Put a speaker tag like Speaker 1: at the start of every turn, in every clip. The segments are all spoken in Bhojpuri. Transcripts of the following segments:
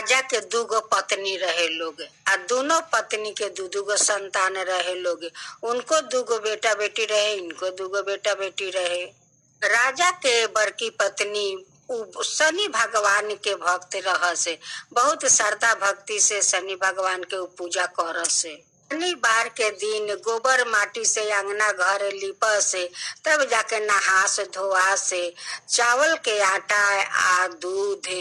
Speaker 1: राजा के दूगो पत्नी रहे लोग आ दोनों पत्नी के दू गो संतान रहे लोग। उनको दूगो बेटा बेटी रहे, इनको दूगो बेटा बेटी रहे। राजा के बड़की पत्नी शनि भगवान के भक्त रह से, बहुत श्रद्धा भक्ति से शनि भगवान के पूजा कर से। शनिवार के दिन गोबर माटी से अंगना घर लिप से, तब जाके नहा से धोआ से, चावल के आटा आ दूध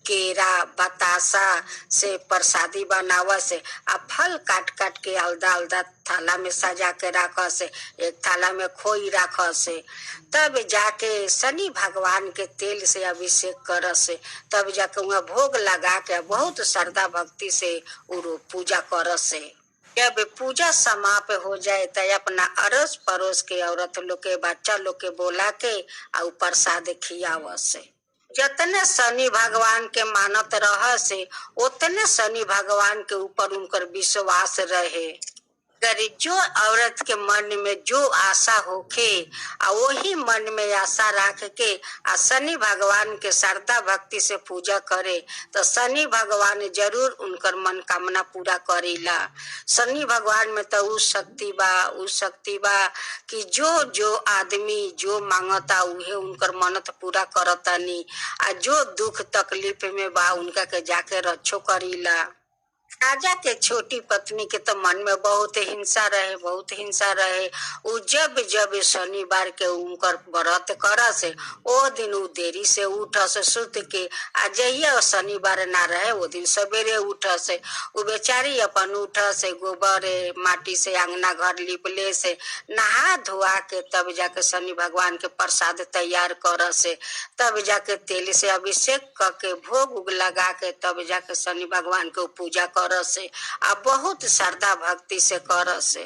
Speaker 1: केरा बतासा से प्रसादी बनावा से, आ फल काट काट के अलदा अलदा थाला में सजा के रख से, एक थाला में खोई रख से, तब जाके शनि भगवान के तेल से अभिषेक कर से, तब जाके वहाँ भोग लगा के बहुत श्रद्धा भक्ति से पूजा कर से। जब पूजा समाप्त हो जाए तो अपना अड़ोस पड़ोस के औरत लोग के बच्चा लोग के बोला के आ प्रसाद खियाव से। जितने शनि भगवान के मानत रह से, उतने शनि भगवान के ऊपर उनकर विश्वास रहे। अगर जो औरत के मन में जो आशा होखे आ वही मन में आशा रख के आ शनि भगवान के श्रद्धा भक्ति से पूजा करे तो शनि भगवान जरूर उनकर मनोकामना पूरा करेला। शनि भगवान में तो उ शक्ति बा कि जो आदमी जो मांगता उहे उनकर मन्नत पूरा करतानी, आ जो दुख तकलीफ में बा उनका के जाके रक्षो करीला। राजा के छोटी पत्नी के तो मन में बहुत हिंसा रहे। उ जब शनिवार के उनकर व्रत कर से, ओ दिन उ देरी से उठ से सुत के, आ जहिया शनिवार ना रहे वो दिन सवेरे उठ से, उ बेचारी अपन उठ से गोबर माटी से अंगना घर लिपले से, नहा धोआ के तब जाके शनि भगवान के प्रसाद तैयार कर से, तब जाके तेल से अभिषेक करके भोग उग लगा के तब जाके शनि भगवान के पूजा कर से, आ बहुत श्रद्धा भक्ति से कर से।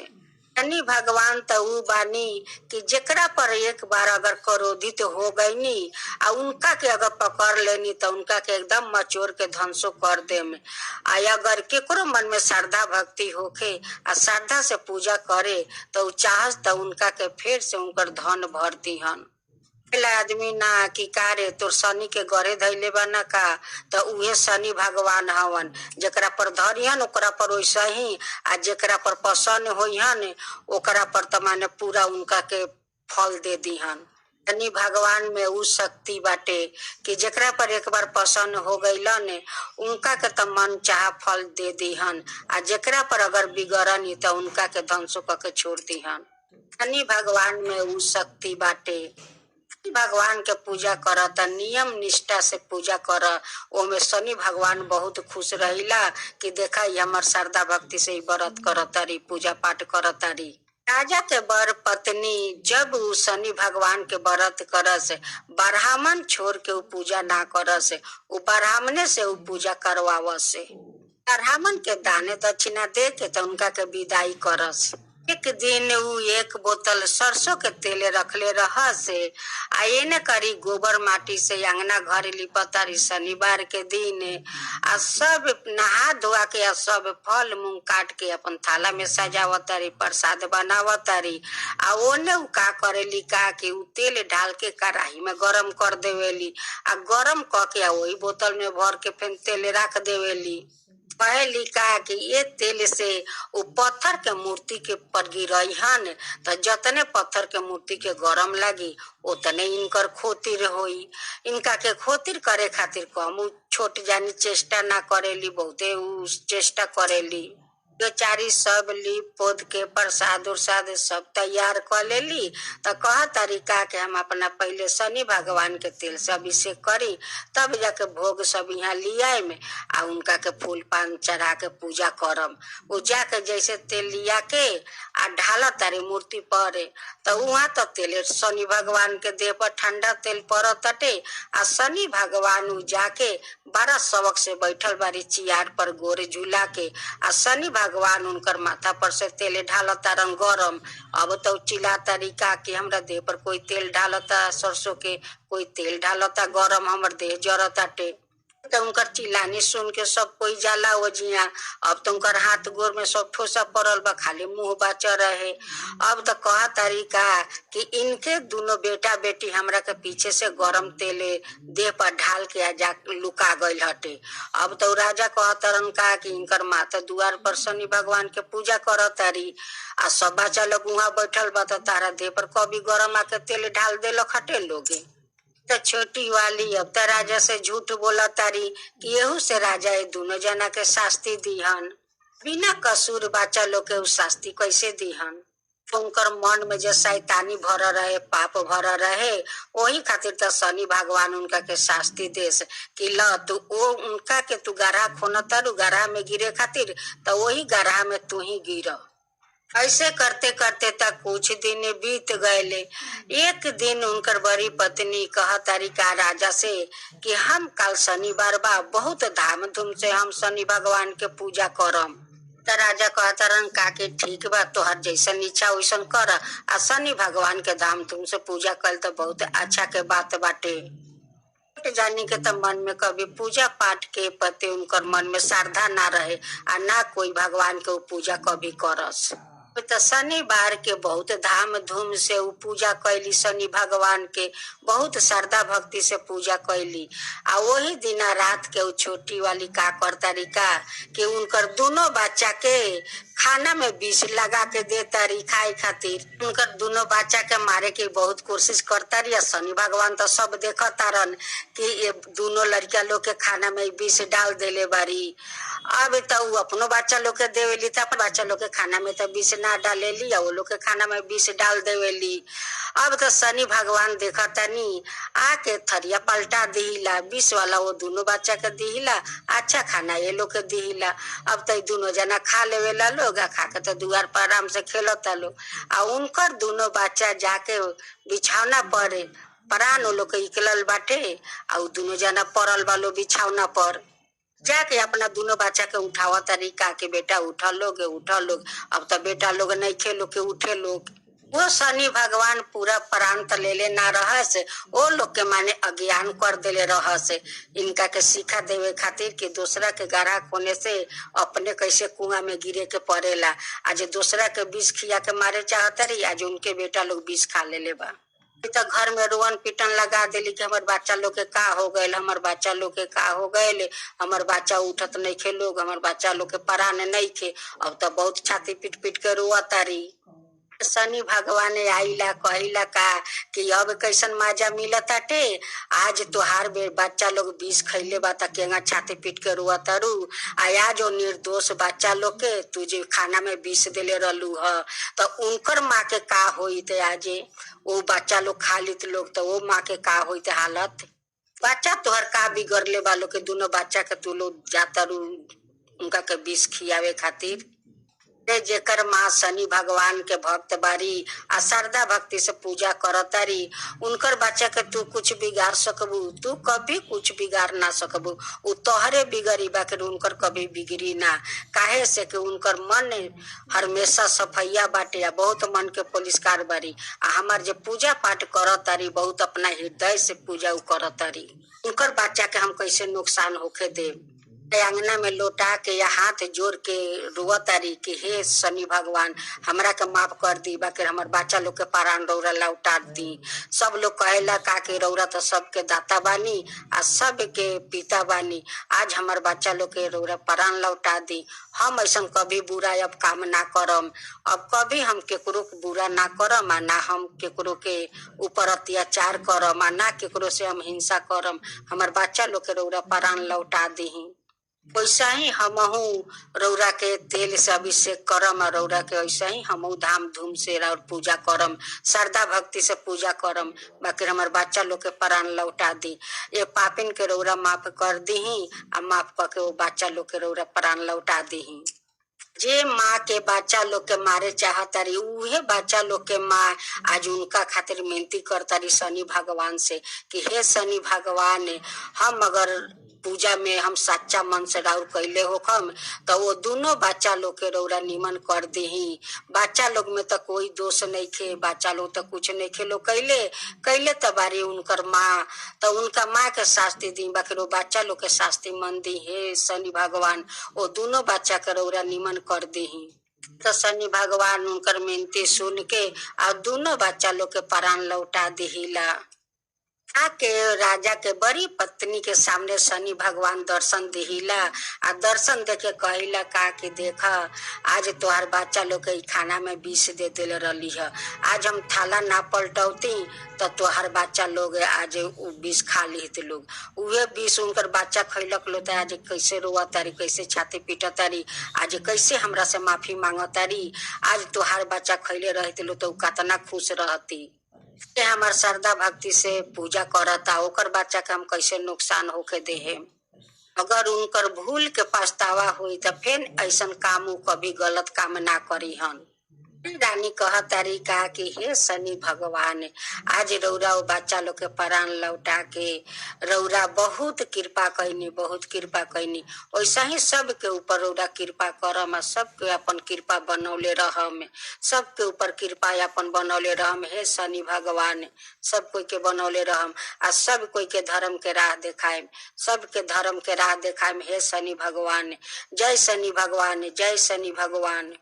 Speaker 1: शनि भगवान तो उ बानी कि जेकरा पर एक बार अगर क्रोधित हो गईनी आ उनका के अगर पकड़ लेनी तो उनका के एकदम मचोर के ध्वंसो कर दे में। आ अगर केकरो मन में श्रद्धा भक्ति होखे आ श्रद्धा से पूजा करे तो चाहस तो उनका के फिर से उनकर धन भर दिहन। आदमी ना कि कारे तोर शनि के गरे धैले बना का, तो उहे शनि भगवान हवन। जेकरा पर धरियन ओकरा पर वैसा ही, आ जेकरा पर पसंद होइहन ओकरा पर तो माने पूरा उनका के फल दे दिहन। शनि भगवान में उ शक्ति बाटे कि जेकरा पर एक बार पसंद हो गईलन उनका के तो मन चाह फल दे दिहन, आ जेकरा पर अगर बिगड़नी तो उनका के ध्वंसो करके छोड़ दिहन। शनि भगवान में उ शक्ति बाटे। भगवान के पूजा कर त नियम निष्ठा से पूजा कर, ओमे शनि भगवान बहुत खुश रहिला कि देखा हमर श्रद्धा भक्ति से व्रत करतारी पूजा पाठ करतारी। राजा के बर पत्नी जब उ शनि भगवान के व्रत करस, ब्राह्मण छोड़ के उ पूजा ना करस, उ ब्राह्मणे से उ पूजा करवावस। ब्राह्मण के दाने दक्षिणा दे के तो उनका के विदाई करस। एक दिन उ एक बोतल सरसों के तेल रखले रह से, आ एने करी गोबर माटी से अंगना घर लिपतारी शनिवार के दिन, आ सब नहा धोआ के आ सब फल मूंग काट के अपन थाला में सजावतारी प्रसाद बनावतारी। आ ओने उ का करेली का कि उ तेल डाल के कढ़ाई में गरम कर देवेली, आ गरम क के वही बोतल में भर के फिर तेल रख देवेली। पहली कहा कि ये तेल से वो पत्थर के मूर्ति के पर गिरहन तो जतने पत्थर के मूर्ति के गरम लगी उतने इनकर खोतिर होई। इनका के खोतिर करे खातिर कम छोट जानी चेष्टा ना करेली, बहुते चेष्टा करेली। बेचारी सब लीप पोद के प्रसाद उरसाद सब तैयार कर लेली तो कह तरीका के हम अपना पहले शनि भगवान के तेल से अभिषेक करी, तब जाके भोग सब यहाँ लिया में आ उनका के फूल पान चढ़ा के पूजा करम। उ जाके जैसे तेल लिया के आ ढाला तारी मूर्ति पर तो वहाँ तो तेल शनि भगवान के देह पर ठंडा तेल पर तटे, आ शनि भगवान उ जाके बड़ा सबक से बैठल बारी चियार पर गोरे झूला के, आ शनि भगवान उनकर माथा पर से तेल ढालता रंग गरम। अब तो चिल्ला तरीका कि हमरा देह पर कोई तेल ढालता सरसों के, कोई तेल ढालता गरम, हमर देह जरताटे। तो उनकर चिल्लानी सुन के सब कोई जाला वजिया। अब तो उनकर हाथ गोर में सब ठोसा पड़ल बा, खाली मुंह बाचा रहे। अब तो कहा तरीका कि इनके दोनों बेटा बेटी हमरा के पीछे से गरम तेले देह पर ढाल के आ जा लुका गइल हटे। अब तो राजा कहा तरन का कि इनकर माता द्वार पर शनि भगवान के पूजा कर तारी आ सब बच्चा लोग वहां बैठल बा, तो तारा देह पर कभी गरम आके तेल ढाल देलक हटे लोगे। तो छोटी वाली अब तो राजा से झूठ बोला तारी कि यहू से राजा ये दोनों जना के शास्ति दीहन। बिना कसूर बच्चा लोग के शास्ति कैसे दीहन? तो उनकर मन में जो शैतानी भर रहे, पाप भर रहे, वही खातिर तो शनि भगवान उनका के शास्ति देस कि ल तू वो उनका के तू गढ़ा खोना तारू, गढ़ा में गिरे खातिर तो वही गढ़ा में तू ही गिर। ऐसे करते करते तक कुछ दिन बीत गए। एक दिन उनकर बड़ी पत्नी कह तारिका राजा से कि हम कल शनिवार बा, बहुत धामधूम से हम शनि भगवान के पूजा करम। तो राजा कहतरन का कि ठीक बा, तोहर जैसन इच्छा वैसन कर। आ शनि भगवान के धामधूम से पूजा कल तो बहुत अच्छा के बात बाटे। जानी के तो मन में कभी पूजा पाठ के प्रति उनकर मन में श्रद्धा ना रहे आ ना कोई भगवान के पूजा कभी करस। तो शनिवार के बहुत धाम धूम से उ पूजा कैली, शनि भगवान के बहुत श्रद्धा भक्ति से पूजा कैली। आ वही दिन रात के उ छोटी वाली का करतारी का कि उनकर दोनों बच्चा के खाना में विष लगा के देता रही खाए खातिर। उनकर दोनों बच्चा के मारे की बहुत कोशिश करता रही। शनि भगवान तो सब देखता रन कि ये दोनों लड़किया लोग के खाना में विष डाल देले बारी। अब तो वो अपनो बच्चा लोग के देवेली, तो अपने बच्चा लोग के खाना में तो विष ना डालेली, वो लोग के खाना में विष डाल देवेली। अब तो शनि भगवान देखता नी आके थरिया पलटा दिहिला, विष वाला वो दोनों बच्चा के दिहिला, अच्छा खाना ये लोग के दिहिला। अब तो दोनों जना खा लेवेला लोग, खा के तो दुआर पर आराम से खेलता लोग। आ उनकर दोनों बच्चा जाके बिछौना पर प्राण वो लोग के निकलल बाटे। आ दोनों जना पड़ल वालो बिछौना पर जाके अपना दोनों बच्चा के उठावा तरीका के बेटा उठा लोग उठा लोग। अब तो बेटा लोग नहीं खेलो के उठे लोग। वो शनि भगवान पूरा प्राण तो ले ना रहस, वो लोग के माने अज्ञान कर देले रहस इनका के सिखा देवे खातिर कि दूसरा के गढ़ा खोने से अपने कैसे कुआं में गिरे के पड़ेला। आज दूसरा के विष खिया के मारे चाहता रही, आज उनके बेटा लोग विष खा ले बा। तो घर में रोवन पिटन लगा दिली कि हमारे बच्चा लोग के का हो गए, हमारे बच्चा लोग के का हो गए, हमारे बच्चा उठत नहीं खे लोग, हमारे बच्चा लोग के पराने नहीं खे। अब तो बहुत छाती पीट पीट के रोआ तारी। शनि भगवान आइला कहिला का कि अब कैसन मजा मिलता टे, आज तोहार बच्चा लोग विष खैले बा त केंगा छाती पीट के रोआ तारू। आया जो निर्दोष बच्चा लोग के तुझे खाना में विष देले रहलू ह, तो उनकर माँ के का होई थे आजे वो बच्चा लोग खा लीत लोग, तो वो माँ के का होई थे हालत। बच्चा तोहर का बिगड़ले वालों के दोनों बच्चा के तू लोग जाता रू उनका के विष खियावे खातिर। जेकर माँ शनि भगवान के भक्त बारी आ श्रद्धा भक्ति से पूजा करतारी, उनकर बच्चा के तू कुछ बिगाड़ सकबू? तू कभी कुछ बिगाड़ ना सकबू। उ तोहरे बिगड़ी बाकी उनकर कभी बिगड़ी ना। काहे से कि उनकर मन हमेशा सफैया बाटे आ बहुत मन के पुलिसकार बारी। आ हमार जे पूजा पाठ करतारी बहुत अपना हृदय से पूजा करतारी। उनकर बच्चा के हम कैसे नुकसान होके दे। अंगना में लौटा के या हाथ जोड़ के रोआ तारी कि हे शनि भगवान हमरा के माफ कर दी, बाकी हमार बच्चा लोग के प्राण रौरा लौटा दी। सब लोग कहेला का कि रौरा तो सबके दाता बानी आ सब के पिता बानी, आज हमार बच्चा लोग के रौरा प्राण लौटा दी। हम ऐसा कभी बुरा अब काम ना करम, अब कभी हम केकरो बुरा ना करम आ ना हम केकरो के ऊपर अत्याचार करम आ ना केकरो से हम हिंसा करम। हमार बच्चा लोग के रौरा प्राण लौटा दी। वैसा ही हमहू रौरा के तेल से अभिषेक करम और रौरा के ऐसा ही हमहू धाम धूम से और पूजा करम, श्रद्धा भक्ति से पूजा करम, बाकी हमारे बच्चा लोग के प्राण लौटा दी। ये पापिन के रौरा माफ कर दी आ माफ करके वो बच्चा लोग के रौरा प्राण लौटा दी। जे माँ के बच्चा लोग के मारे चाहता रही उहे बच्चा लोग के माँ आज उनका खातिर मिनती करता रही शनि भगवान से कि हे शनि भगवान हम अगर पूजा में हम सच्चा मन से राउर कैले होखम तो वो दोनों बच्चा लोग के रौरा निमन कर दही। बच्चा लोग में तो कोई दोष नहीं खे, बच्चा लोग तो कुछ नहीं खे लोग कैले कैले तबारी उनकर माँ, तो उनका माँ के शास्ति दी बाकी बच्चा लोग के शास्ति मन दी। हे शनि भगवान वो दोनों बच्चा के रौरा निमन कर दही। तो शनि भगवान उनकर मिनती सुन के और दोनों बच्चा लोग के प्राण लौटा दिहिला। आके राजा के बड़ी पत्नी के सामने शनि भगवान दर्शन दिहिला आ दर्शन देके कहिला का कि देख आज तोहार बच्चा लोग के खाना में विष दे दिल रही है, आज हम थाला ना पलटौती तो तोहार बच्चा लोग आज विष खा ली लोग। उहे विष उनकर बच्चा खैलक लो तो आज कैसे रोआ तारी, कैसे छाती पीटा तारी, आज कैसे हमरा से माफी मांग तारी। आज तोहार बच्चा खैले रहते लो तो कितना खुश रहती। हमार श्रद्धा भक्ति से पूजा करता ओकर बच्चा के हम कैसे नुकसान होके देहे। अगर उनकर भूल के पछतावा हुई तो फिर ऐसन काम कभी गलत काम ना करी हन। रानी कह तरीका कि हे शनि भगवान आज रौरा बच्चा लोग के प्राण लौटा के रौरा बहुत कृपा कैनी, बहुत कृपा कैनी। वैसा ही सबके ऊपर रौरा कृपा करम, सबके अपन कृपा बनौले रहम, सबके ऊपर कृपा अपन बनौले रहम। हे शनि भगवान सब कोई के बनौले रहम आ सब कोई के धर्म के राह देखाएम, सबके धर्म के राह देखाएम। हे शनि भगवान, जय शनि भगवान, जय शनि भगवान।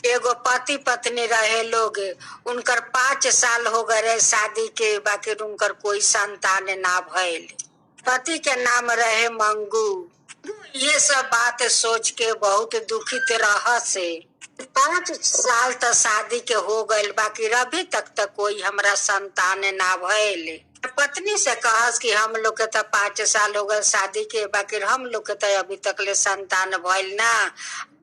Speaker 1: एगो पति पत्नी रहे लोग, उनकर 5 साल हो गए शादी के, बाकी उनकर कोई संतान ना भइल। पति के नाम रहे मंगू। ये सब बात सोच के बहुत दुखित रह से 5 साल तक शादी के हो गए, बाकी अभी तक कोई हमरा संतान ना भइल। पत्नी से कहस कि हम लोग के तो 5 साल हो गए शादी के, बाकी हम लोग के तो अभी तक ले संतान भइल ना।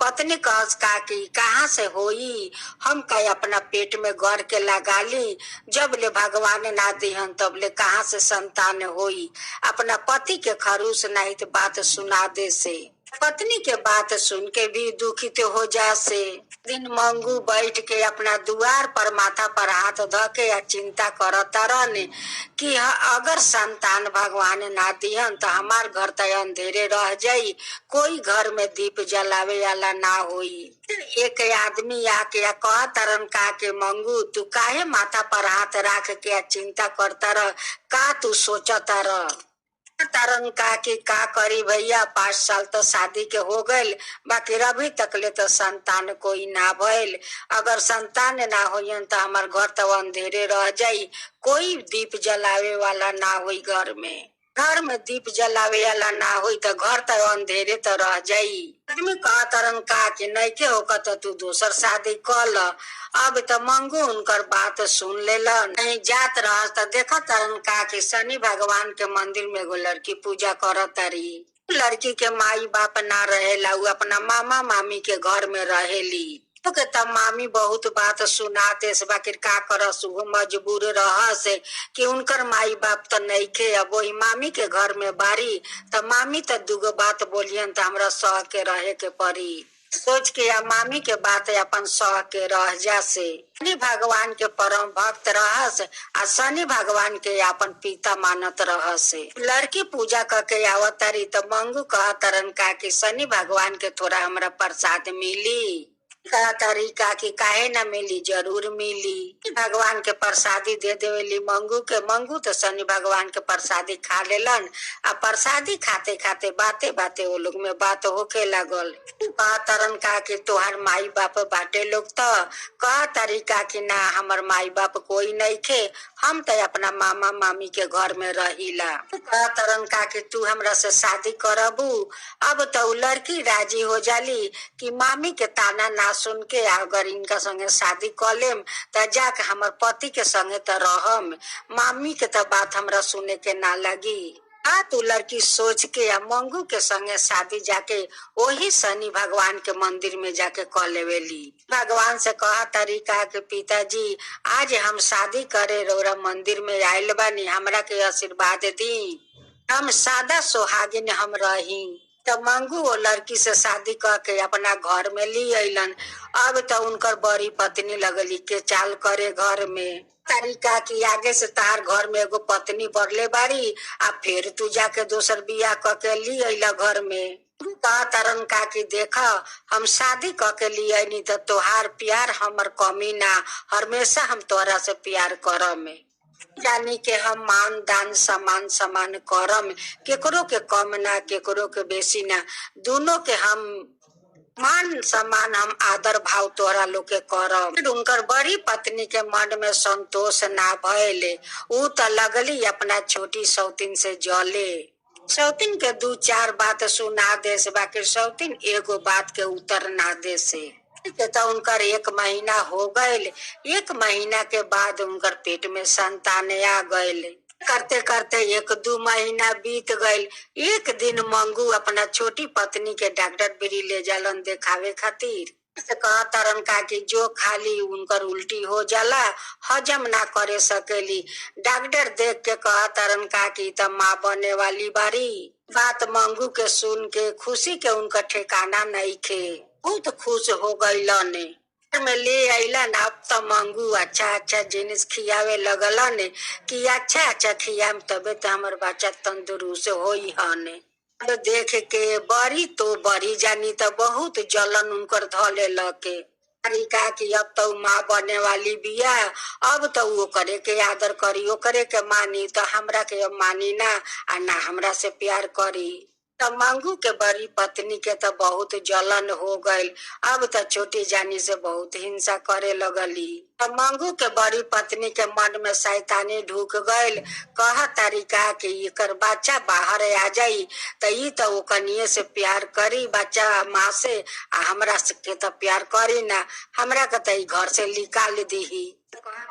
Speaker 1: पत्नी कहस का कि कहाँ से होई, हम कहीं अपना पेट में गढ़ के लगा ली, जब ले भगवान ना दिहन तब ले कहाँ से संतान होई। अपना पति के खरूस नहीं तो बात सुना दे से। पत्नी के बात सुन के भी दुखित हो जा से दिन मंगू बैठ के अपना दुआर पर माथा पर हाथ ध के या चिंता करता रहने कि अगर संतान भगवान ना दिहन तो हमार घर तो अंधेरे रह जाई, कोई घर में दीप जलावे वाला ना होई। एक आदमी आके या कह तरन का के मंगू तू काहे माथा पर हाथ रख के चिंता करता रह, का तू सोचता रह। तरन का कि का करी भैया, 5 साल तो शादी के हो गए, बाकी अभी तक ले तो संतान कोई ना भइल। अगर संतान ना होयन तो हमार घर तो अंधेरे रह जाई, कोई दीप जलावे वाला ना होई घर में दीप जलावे वाला ना होई तो घर तो अंधेरे तो रह जाई। आदमी कह तरन का कि नहीं के होकर तो तू दूसर शादी कर ल। अब तो मंगू उनकर बात सुन लेला, नहीं जात रह तो देखा तरन का कि शनि भगवान के मंदिर में एगो लड़की पूजा करत तारी। लड़की के माई बाप ना रहेला, उ अपना मामा मामी के घर में रहेली। तो के तब मामी बहुत बात सुनाते से बाकी का करस, वो मजबूर रह से कि उनकर माई बाप तो नहीं खे, अब वही मामी के घर में बारी तो मामी तो दूगो बात बोलियन तो हमरा सह के रहे के पड़ी। सोच के या मामी के बात अपन सह के रह जा से शनि भगवान के परम भक्त रहस आ शनि भगवान के अपन पिता मानत रहस। लड़की पूजा करके आवतारी तो मंगू कह तरन का कि शनि भगवान के थोड़ा हमरा प्रसाद मिली। का तरीका की काहे न मिली, जरूर मिली। भगवान के प्रसादी दे देवेली मंगू के। मंगू तो शनि भगवान के प्रसादी खा लेलन आ प्रसादी खाते खाते बाते बाते वो लोग में बात होके लगल। कह तरन का कि तोहार माई बाप बाटे लोग तो कह तरीका की ना हमर माई बाप कोई नहीं खे, हम तो अपना मामा मामी के घर में रहीला। कह तरन का कि तू हमरा से शादी करबू। अब तो लड़की राजी हो जाली कि मामी के ताना ना सुन के अगर इनका संगे शादी कर लेम तो जाके हमार पति के संगे तो रहम, मामी के तो बात हमरा सुने के ना लगी। तू लड़की सोच के या मंगू के संगे शादी जाके वही शनि भगवान के मंदिर में जाके कर लेवेली। भगवान से कहा तरीका के पिताजी आज हम शादी करे रौरा मंदिर में आयल बानी, हमरा के आशीर्वाद दी, हम सादा सुहागिन हम रही। तो मंगू वो लड़की से शादी करके अपना घर में ली अलन। अब तो उनकर बड़ी पत्नी लगली के चाल करे घर में तरीका की आगे से तार घर में एगो पत्नी बढ़ले बारी। आ फिर तू जाके दोसर बियाह करके ली अला घर में। कहा तरन का की देखा हम शादी करके लिए नहीं तो तोहार प्यार हमर कमी ना, हमेशा हम तोरा से प्यार करम में। जानी के हम मान दान समान समान करम, केकरो के कम ना केकरो के बेसी ना, दोनों के हम मान सम्मान हम आदर भाव तोहरा लोग के करम। फिर उनकर बड़ी पत्नी के मन में संतोष ना भयले। ऊ तो लगली अपना छोटी सौतीन से जले। सौतीन के दू चार बात सुना दे से, बाकी सौतीन एगो बात के उत्तर ना दे से। तो उनकर 1 महीना हो गए। 1 महीना के बाद उनकर पेट में संतान आ गए। करते करते 1-2 महीना बीत गए। एक दिन मंगू अपना छोटी पत्नी के डॉक्टर बिरी ले जालन देखावे खातिर। से कहा तरन का कि जो खाली उनकर उल्टी हो जाला, हजम ना करे सकेली। डॉक्टर देख के कहा तरन का कि त माँ बने वाली बारी। बात मंगू के सुन के खुशी के उनका ठिकाना नहीं खे। बहुत खुश हो गईलन। में ले अलन। अब तो मंगू अच्छा अच्छा जिनिस खियावे लगलन कि अच्छा अच्छा खियाम तबे तो हमार बच्चा तंदुरुस्त होई हने। अब देख के बड़ी तो बड़ी जानी तो बहुत जलन उनकर धले लके। तरीका की अब तो माँ बने वाली बिया। अब तो वो करे के आदर करी, वो करे के मानी, तो हमरा के अब मानी ना आ ना हमरा से प्यार करी। तो मंगू के बड़ी पत्नी के तो बहुत जलन हो गई। अब तो छोटी जानी से बहुत हिंसा करे लगली। तो मंगू के बड़ी पत्नी के मन में शैतानी ढुक गई। कह तरीका कि एकर बच्चा बाहर आ जाई तो ई तो ओकनिए से प्यार करी बच्चा माँ से, आ हमरा से के तो प्यार करी ना, हमरा के तो ई घर से निकाल दीही।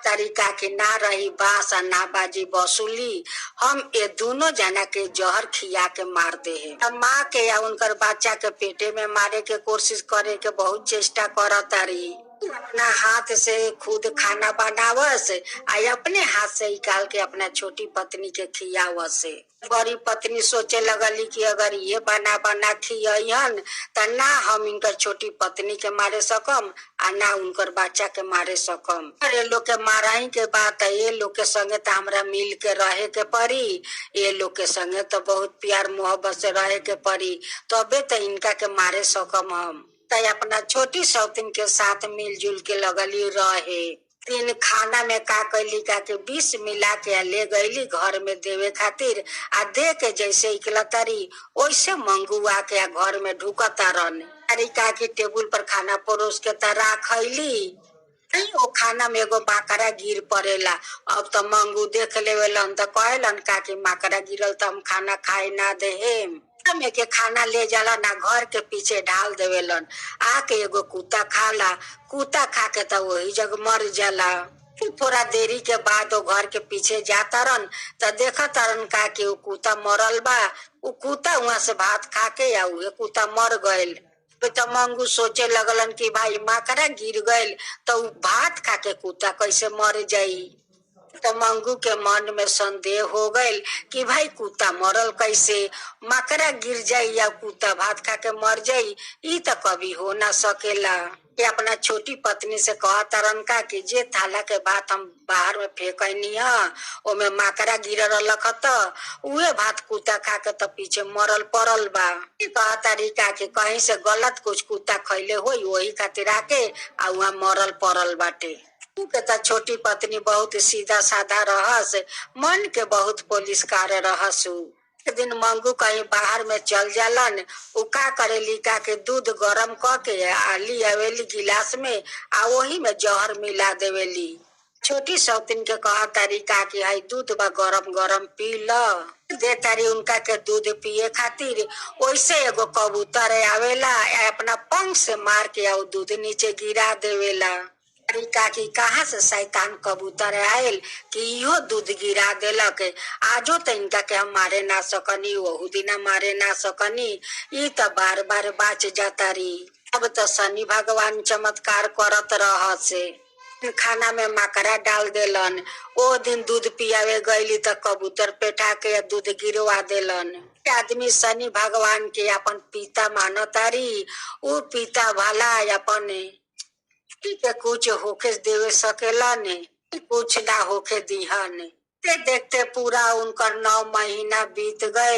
Speaker 1: तरीका की ना रही बास आ ना बाजी बसूली। हम ये दोनों जना के जहर खिया के मार दे है। माँ के या उनकर बच्चा के पेटे में मारे के कोशिश करे के बहुत चेष्टा करत तारी। अपना हाथ से खुद खाना बनावस आ अपने हाथ से निकाल के अपना छोटी पत्नी के खियावस। बड़ी पत्नी सोचे लगली कि अगर ये बना बना खियन तो ना हम इनकर छोटी पत्नी के मारे सकम आ ना उनकर बच्चा के मारे सकम। अरे लोग के माराई के बात है, ये लोग के संगे तो हमरा मिल के रहे के पड़ी। ये लोग के संगे तो बहुत प्यार मोहब्बत से रहे के पड़ी, तबे तो इनका के मारे सकम हम। तो अपना छोटी सौतीन के साथ मिलजुल के लगली रहे। तीन खाना में का कैली का के विष मिला के ले गईली घर में देवे खातिर। आ दे के जैसे इकलतारी वैसे मंगुआ के घर में ढुकता रहने। तरीका की टेबुल पर खाना परोस के तरह खैली। वो खाना में एगो माकड़ा गिर पड़ेला। अब तो मंगू देख लेवेलन तो कहलन का कि माकड़ा गिरल तो हम खाना खाए ना देहेम। में के खाना ले जाला ना घर के पीछे ढाल देवेलन। आके एगो कुत्ता खाला, कुत्ता खा के तो वही जग मर जाला। थोड़ा देरी के बाद वो घर के पीछे जाता रन तो देखा तरन का कि वो कुत्ता मरल बा। वो कुत्ता वहां से भात खा के या उहे कुत्ता मर गयल। तो मंगू सोचे लगलन कि भाई माकड़ा गिर गयल तो भात खा के कुत्ता कैसे मर जाई। तो मंगू के मन में संदेह हो गई कि भाई कुत्ता मरल कैसे, मकड़ा गिर जाई या कुत्ता भात खा के मर जाई, ई तो कभी हो ना सकेला। ये अपना छोटी पत्नी से कहा तरन का कि जे थाला के भात हम बाहर में फेंकनी है ओमे मकड़ा गिरल रखत उहे भात कुत्ता खा के तो पीछे मरल पड़ल बा। कहा तरीका कि कहीं से गलत कुछ कुत्ता खैले होई वही खातिर आके आ वहाँ मरल पड़ल बाटे। के तो छोटी पत्नी बहुत सीधा साधा रहस, मन के बहुत पुलिसकार रहसु। एक दिन मंगू कहीं बाहर में चल जालन। उ का करेली का के दूध गरम क के आली आवेली गिलास में आ वही में जहर मिला देवेली। छोटी सौतीन के कहा तरीका की है दूध बा गरम गरम पी ल। दे तारी उनका के दूध पिए खातिर। वैसे एगो कबूतर आवेला अपना पंख से मार के आ दूध नीचे गिरा देवेला। तरीका की कहाँ से शैतान कबूतर आयल कि इहो दूध गिरा देलक। आजो तो इनका के हम मारे ना सकनी, वहू दिना मारे ना सकनी, ई तो बार बार बाच जाता रही। अब तो शनि भगवान चमत्कार करत रह से। खाना में मकड़ा डाल देलन। ओ दिन दूध पियावे गईली तो कबूतर पेठा के दूध गिरवा देलन। आदमी शनि भगवान के अपन पिता मानतारी। उ पिता भला अपन के कुछ होके देवे सकेला ने, कुछ ना होके दिहा ने। ते देखते पूरा उनकर 9 महीना बीत गए।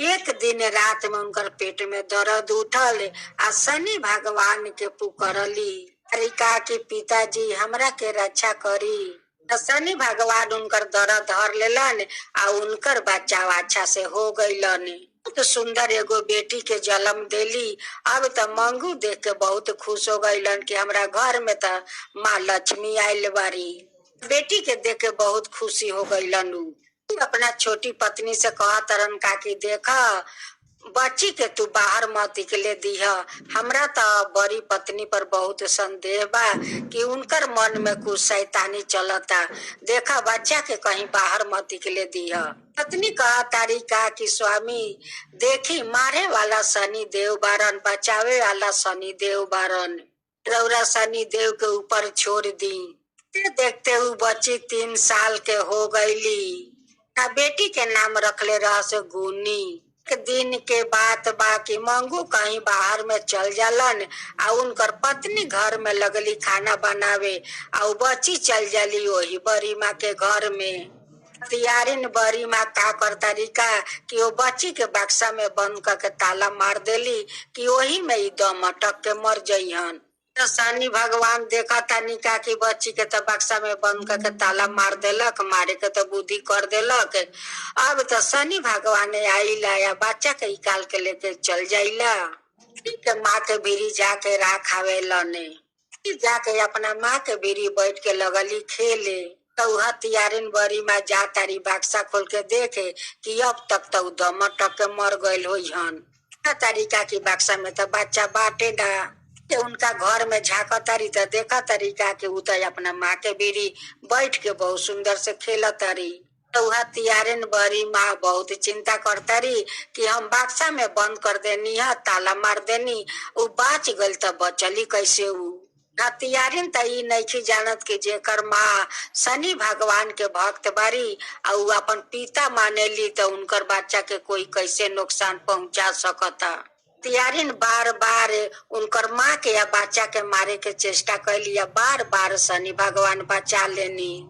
Speaker 1: एक दिन रात में उनकर पेट में दर्द उठल आ शनि भगवान के पुकारली, अरे का कि पिताजी हमरा के रक्षा करी। शनि भगवान उनकर दर्द धर लेलन आ उनकर बच्चा अच्छा से हो गईलन। तो सुंदर एगो बेटी के जन्म देली। अब तो मंगू देख के बहुत खुश हो गईलन कि हमरा घर में तो माँ लक्ष्मी आयल बारी। बेटी के देख के बहुत खुशी हो गईलन। अपना छोटी पत्नी से कहा तरन का कि देखा बच्ची के तू बाहर मत निकले दीह। हमरा तो बड़ी पत्नी पर बहुत संदेह बा कि उनकर मन में कुछ शैतानी चलता। देखा बच्चा के कहीं बाहर मत निकले दीह। पत्नी कहा तारी का कि स्वामी देखी मारे वाला शनि देव बारन, बचावे वाला शनि देव बारन, रौरा शनि देव के ऊपर छोड़ दी। देखते हुए बच्ची 3 साल के हो गईली। बेटी के नाम रखले रह से गुनी। दिन के बात बाकी मंगू कहीं बाहर में चल जालन आ उनकर पत्नी घर में लगली खाना बनावे आ बच्ची चल जाली वही बड़ी माँ के घर में। तियारिन बड़ी माँ का करतारी का कि वो बच्ची के बक्सा में बंद करके ताला मार देली कि वही में ही दम अटक के मर जइहन। तो शनि भगवान देखा तानी का कि बच्ची के तो बक्सा में बंद करके ताला मार देलक, मारे के तो बुद्धि कर देलक। अब तो शनि भगवान आईला या बच्चा के निकाल के लेके चल जाइला। के माँ के बीरी जाके राख आवेला ने, जाके अपना माँ के बीरी बैठ के लगली खेले। तो हथियारिन बड़ी माँ जा तारी बक्सा खोल के देखे कि अब तक तो दम अटक के मर गईल होइहन। तरीका की बक्सा में तो बच्चा बाटे ना। उनका घर में झाका तारी तो देखा तरीका के उ अपना माँ के बीरी बैठ के बहुत सुंदर से खेला तारी। तो तियारिन बड़ी माँ बहुत चिंता करतारी कि हम बक्सा में बंद कर देनी है, ताला मार देनी, उ बाच गल तो बचली कैसे। उ हथियारिन तो ई नहीं जानत कि जेकर माँ शनि भगवान के भक्त बारी और अपन पिता मानेली तो उनकर बच्चा के कोई कैसे नुकसान पहुंचा सकता। तियारिन बार बार उनकर माँ के या बच्चा के मारे के चेष्टा कैली या बार बार शनि भगवान बचा लेनी।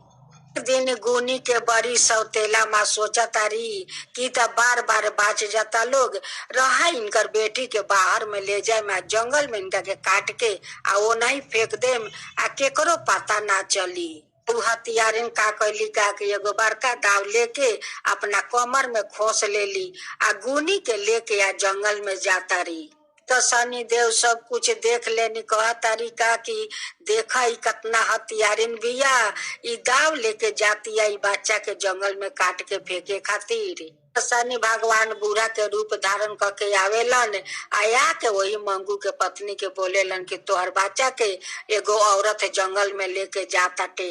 Speaker 1: दिन गुनी के बड़ी सौतेला माँ सोचा तारी कि त बार बार बाच जाता लोग रहा इनकर बेटी के बाहर में ले जाए, मैं जंगल में इनका के काट के आ वो नहीं फेंक देम आ केकरो पता ना चली। हथियारिन का कैली का कि एगो बड़का दाव लेके अपना कमर में खोस लेली आ गुनी के लेके आ जंगल में जाता रही। तो शनि देव सब कुछ देख लेनी कहा तारी का कि देखा ई कितना हथियारिन बिया, ई दाव लेके जाती आई बच्चा के जंगल में काट के फेंके खातिर। शनि भगवान बूढ़ा के रूप धारण करके आवेलन, आया के वही मंगू के पत्नी के बोलेलन कि तोहर बच्चा के एगो औरत जंगल में लेके जाता टे।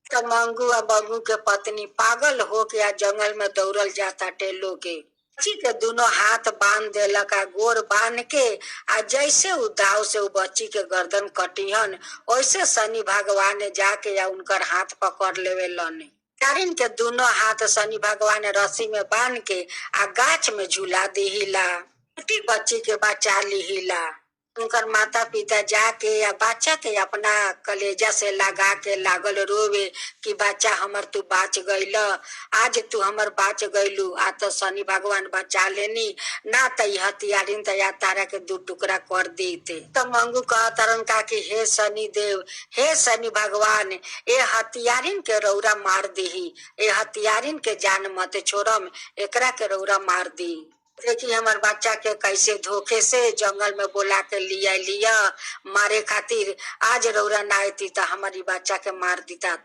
Speaker 1: तो मंगू आ मंगू के पत्नी पागल हो के आ जंगल में दौड़ल जाता टे लोगे। बच्ची के दोनों हाथ बांध देलक आ गोर बांध के आ जैसे उ दाव से उ बच्ची के गर्दन कटिहन वैसे शनि भगवान जाके या उनकर हाथ पकड़ लेवेलन। तारिन के दोनों हाथ शनि भगवान रस्सी में बांध के आ गाछ में झूला दिहिला, छोटी बच्ची के बचा लिहिला। उनकर माता पिता जाके या बच्चा के अपना कलेजा से लगा के लागल रोवे कि बच्चा हमर तू बाच गईल, आज तू हमर बाच गईलू। आ तो शनि भगवान बचा लेनी ना तो हथियारिन तैयार तारा के 2 टुकड़ा कर देते। तो मंगू कहा तरन का कि हे शनि देव, हे शनि भगवान, ए हथियारिन के रौरा मार दी, ए हथियारिन के जान मत छोड़म, एकरा के रौरा मार दी। देखिए हमार बच्चा के कैसे धोखे से जंगल में बोला के लिया मारे खातिर, आज रौरा ना आती तो हमारी बच्चा के मार दीता।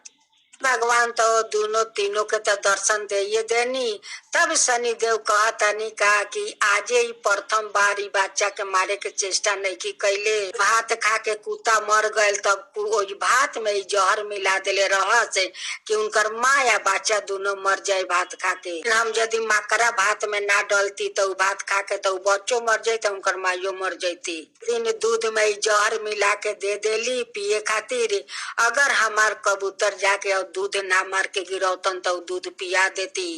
Speaker 1: भगवान तो दोनों तीनों के तो दर्शन दे देनी। तब शनि देव कहतनी का कि आजे ही प्रथम बार ई बच्चा के मारे के चेष्टा नहीं की कैले। भात खा के कुत्ता मर गए तब वही भात में ही जहर मिला देले रह से कि उनकर माँ या बच्चा दोनों मर जाये भात खा के। हम यदि माकरा भात में ना डलती तो भात खा के तो बच्चों मर जाये तो उनकर माइयो मर जाती। दिन दूध में ही जहर मिला के दे देली पिए खातिर। अगर हमार कबूतर जाके और दूध ना मार के गिरौतन तो दूध पिया देती।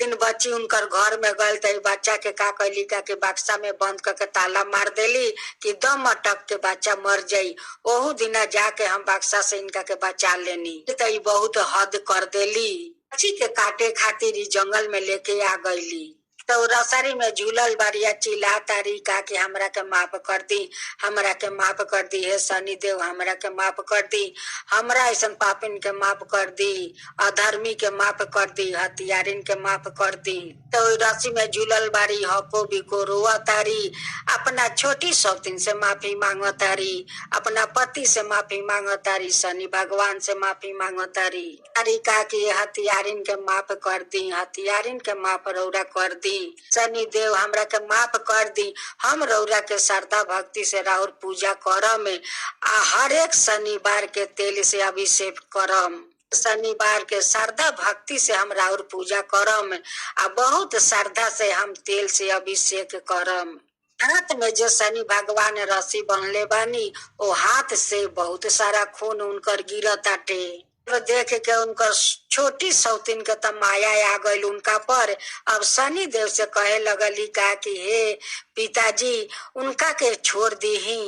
Speaker 1: तीन बच्ची उनकर घर में गल तो बच्चा के का कैली का के बक्सा में बंद करके ताला मार देली कि दम अटक के बच्चा मर जाई। ओहू दिना जाके हम बक्सा से इनका के बचा लेनी तो ई बहुत हद कर देली। बच्ची के काटे खातिर ई जंगल में लेके आ गईली तो रसरी में झूलल बारिया चिल्ला तारी का कि हमरा के माफ कर दी, हमरा के माफ कर दी, हे शनि देव हमरा के माफ कर दी, हमरा ऐसन पापिन के माफ कर दी, अधर्मी के माफ कर दी, हथियारिन के माफ कर दी। तो रस्सी में झूलल बारी हको बिको रोआ तारी, अपना छोटी सौतीन से माफी मांगो तारी, अपना पति से माफी मांगो तारी, शनि भगवान से माफी मांगो तारी। तारी का कि हथियारिन के माफ कर दी, हथियारिन के माफ रौरा कर दी, शनि देव हमरा के माफ कर दी। हम रौरा के श्रद्धा भक्ति से राउर पूजा करम आ हर एक शनिवार के तेल से अभिषेक करम। शनिवार के श्रद्धा भक्ति से हम राउर पूजा करम आ बहुत श्रद्धा से हम तेल से अभिषेक करम। हाथ में जो शनि भगवान रस्सी बनले बानी ओ हाथ से बहुत सारा खून उनकर गिरताटे। तो देख के उनकर छोटी सौतीन के त माया आ गई उनका पर। अब शनि देव से कहे लगली का कि हे पिताजी उनका के छोड़ दीही।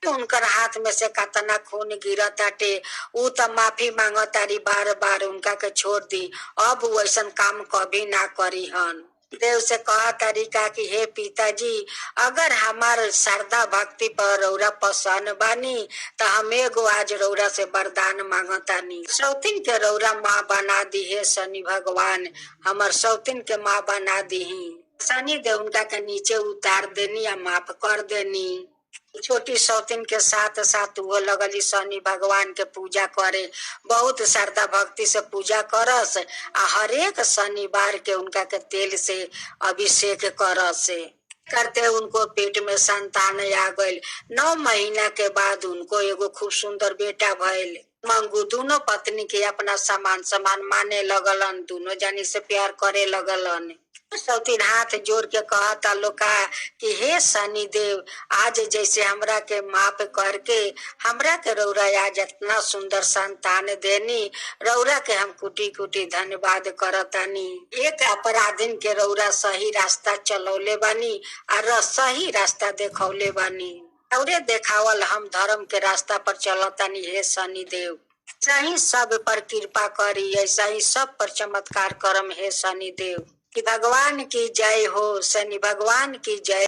Speaker 1: उनकर हाथ में से कतना खून गिरताटे उ त माफी मांगतारी बार बार उनका के छोड़ दी, अब वैसन काम कभी ना करी हन। देव से कहा तरीका कि हे पिताजी अगर हमार श्रद्धा भक्ति पर रौरा पसंद बानी तो हम एगो आज रौरा से वरदान मांगतानी, सौतीन के रौरा माँ बना दी हे शनि भगवान, हमार सौतीन के माँ बना दी। शनि देव उनका के नीचे उतार देनी या माफ कर देनी। छोटी सौतीन के साथ साथ वो लगली शनि भगवान के पूजा करे, बहुत श्रद्धा भक्ति से पूजा करस आ हर एक शनिवार के उनका के तेल से अभिषेक करस। करते उनको पेट में संतान आ गई। 9 महीना के बाद उनको एगो खूब सुंदर बेटा भइल। मंगू दोनों पत्नी के अपना समान समान माने लगलन, दोनों जानी से प्यार करे लगलन। सौतीन हाथ जोड़ के कहता लोका कि हे शनि देव आज जैसे हमरा के माफ करके हमरा के रौरा आज इतना सुंदर संतान देनी, रौरा के हम कुटी कुटी धन्यवाद करतानी। एक अपराधीन के रौरा सही रास्ता चलौले बानी और सही रास्ता देखौले बानी, रौरे देखावल हम धर्म के रास्ता पर चलतानी। हे शनि देव सही सब पर कृपा करी, ऐसा ही सब पर चमत्कार करम हे शनि देव। कि भगवान की जय हो, शनि भगवान की जय।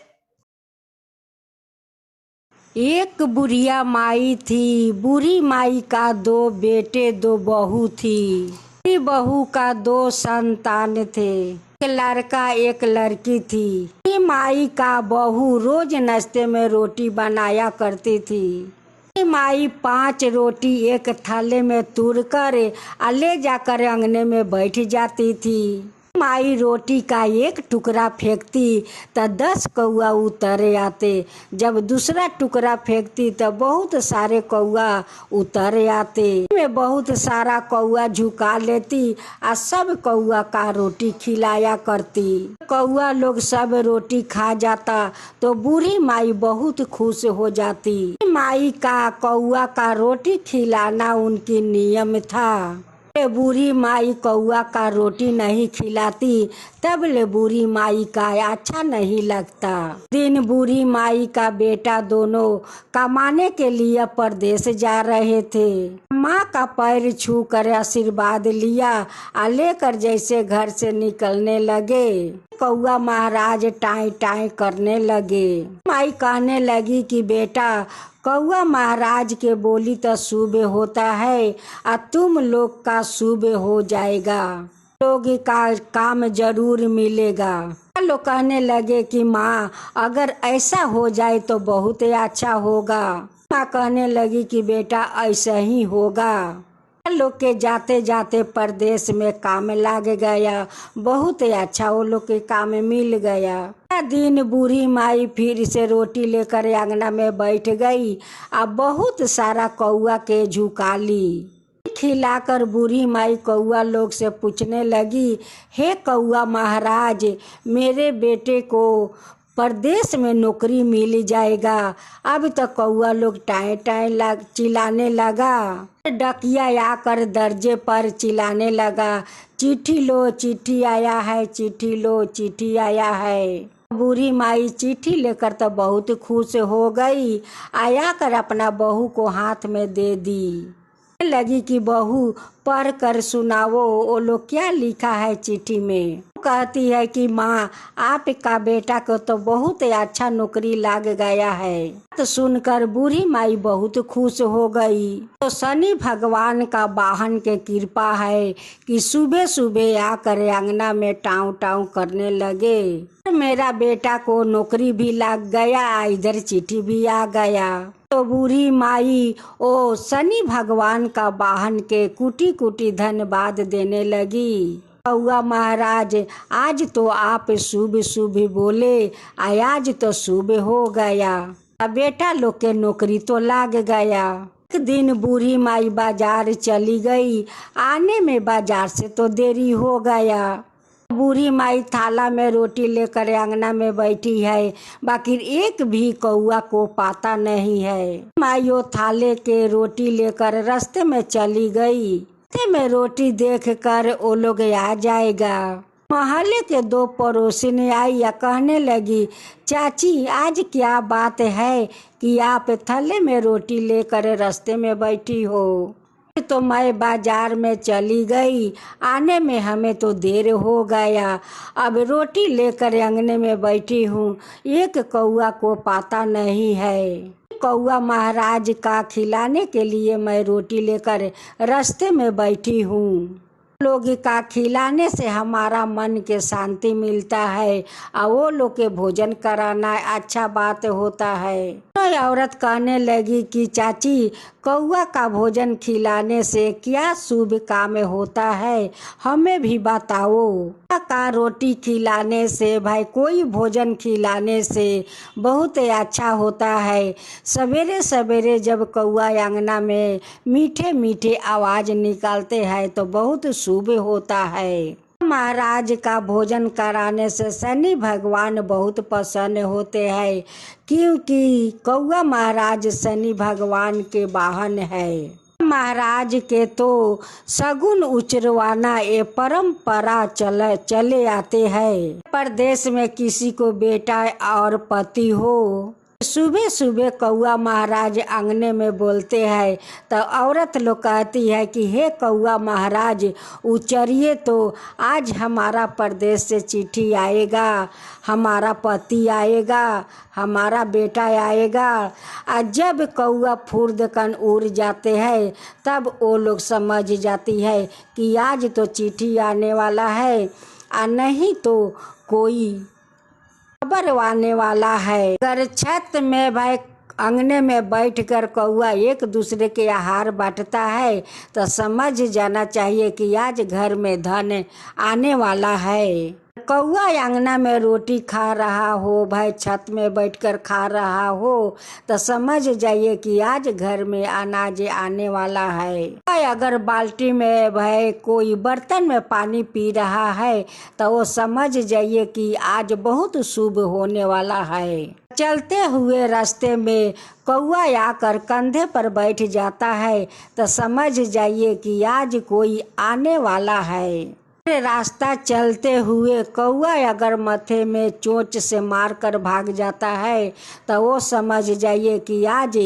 Speaker 2: एक बुढ़िया माई थी, बुढ़ी माई का 2 बेटे 2 बहू थी। बुढ़ी बहू का 2 संतान थे, एक लड़का एक लड़की थी। बुढ़ी माई का बहू रोज नाश्ते में रोटी बनाया करती थी। बुढ़ी माई 5 रोटी एक थाले में तूर कर ले जाकर अंगने में बैठ जाती थी। माई रोटी का एक टुकड़ा फेंकती तो 10 कौआ उतरे आते, जब दूसरा टुकड़ा फेंकती तो बहुत सारे कौआ उतरे आते। में बहुत सारा कौआ झुका लेती और सब कौआ का रोटी खिलाया करती। कौआ लोग सब रोटी खा जाता तो बूढ़ी माई बहुत खुश हो जाती। माई का कौआ का रोटी खिलाना उनकी नियम था। बूढ़ी माई कौआ का रोटी नहीं खिलाती तब ले बूढ़ी माई का अच्छा नहीं लगता। दिन बूढ़ी माई का बेटा दोनों कमाने के लिए परदेश जा रहे थे। माँ का पैर छू कर आशीर्वाद लिया और लेकर जैसे घर से निकलने लगे कौआ महाराज टाई टाई करने लगे। माई कहने लगी कि बेटा कौआ महाराज के बोली तो शुभ होता है और तुम लोग का शुभ हो जाएगा, लोग का काम जरूर मिलेगा। लोग कहने लगे कि माँ अगर ऐसा हो जाए तो बहुत अच्छा होगा। माँ कहने लगी कि बेटा ऐसा ही होगा। लोग के जाते जाते परदेश में काम लग गया, बहुत अच्छा वो लोग के काम मिल गया। दिन बूढ़ी माई फिर से रोटी लेकर आंगना में बैठ गई और बहुत सारा कौआ के झुका ली। खिलाकर बूढ़ी माई कौआ लोग से पूछने लगी, हे कौआ महाराज मेरे बेटे को परदेश में नौकरी मिल जाएगा। अब तो कौआ लोग टाएं टाएं चिल्लाने लगा। डकिया आकर दरजे पर चिल्लाने लगा, चिट्ठी लो चिट्ठी आया है, चिट्ठी लो चिट्ठी आया है। बूढ़ी माई चिट्ठी लेकर तो बहुत खुश हो गई। आया कर अपना बहू को हाथ में दे दी। लगी कि बहू पढ़ कर सुनाओ वो लोग क्या लिखा है चिट्ठी में। कहती है कि माँ आपका बेटा को तो बहुत अच्छा नौकरी लग गया है। तो सुनकर बूढ़ी माई बहुत खुश हो गई। तो शनि भगवान का वाहन के कृपा है कि सुबह सुबह आकर अंगना में टाँव टाँव करने लगे। मेरा बेटा को नौकरी भी लग गया, इधर चिट्ठी भी आ गया। तो बूढ़ी माई ओ शनि भगवान का वाहन के कुटी कुटी धन्यवाद देने लगी। कौआ महाराज आज तो आप शुभ शुभ बोले, आज तो शुभ हो गया। अब बेटा लोग के नौकरी तो लग गया। एक दिन बूढ़ी माई बाजार चली गई। आने में बाजार से तो देरी हो गया। बूढ़ी माई थाला में रोटी लेकर अंगना में बैठी है, बाकी एक भी कौआ को पता नहीं है। माई वो थाले के रोटी लेकर रास्ते में चली गई। रास्ते में रोटी देखकर वो लोग आ जाएगा। मोहल्ले के दो पड़ोसी ने आई या कहने लगी, चाची आज क्या बात है कि आप थाले में रोटी लेकर रास्ते में बैठी हो। तो मैं बाजार में चली गई, आने में हमें तो देर हो गया। अब रोटी लेकर अंगने में बैठी हूँ, एक कौआ को पता नहीं है। कौआ महाराज का खिलाने के लिए मैं रोटी लेकर रास्ते में बैठी हूँ। लोग का खिलाने से हमारा मन के शांति मिलता है और वो लोग के भोजन कराना अच्छा बात होता है। तो औरत कहने लगी कि चाची कौआ का भोजन खिलाने से क्या शुभ काम होता है, हमें भी बताओ। का रोटी खिलाने से भाई कोई भोजन खिलाने से बहुत अच्छा होता है। सवेरे सवेरे जब कौआ अंगना में मीठे मीठे आवाज निकालते हैं तो बहुत शुभ होता है। महाराज का भोजन कराने से शनि भगवान बहुत प्रसन्न होते हैं, क्योंकि कौआ महाराज शनि भगवान के वाहन है। महाराज के तो सगुन उचरवाना ये परंपरा चले आते हैं। परदेश में किसी को बेटा और पति हो, सुबह सुबह कौआ महाराज आंगने में बोलते हैं तो औरत लोग कहती है कि हे कौआ महाराज उचरिए तो आज हमारा परदेश से चिट्ठी आएगा, हमारा पति आएगा, हमारा बेटा आएगा। और जब कौआ फुर्दकन उड़ जाते हैं तब वो लोग समझ जाती है कि आज तो चिट्ठी आने वाला है, और नहीं तो कोई खबर आने वाला है। अगर छत में भाई अंगने में बैठकर कौआ एक दूसरे के आहार बांटता है तो समझ जाना चाहिए कि आज घर में धन आने वाला है। कौआ अंगना में रोटी खा रहा हो, भाई छत में बैठकर खा रहा हो, तो समझ जाइए कि आज घर में अनाज आने वाला है। अगर बाल्टी में भाई कोई बर्तन में पानी पी रहा है तो वो समझ जाइए कि आज बहुत शुभ होने वाला है। चलते हुए रास्ते में कौआ आकर कंधे पर बैठ जाता है तो समझ जाइए कि आज कोई आने वाला है। रास्ता चलते हुए कौआ अगर माथे में चोंच से मारकर भाग जाता है तो वो समझ जाइए कि आज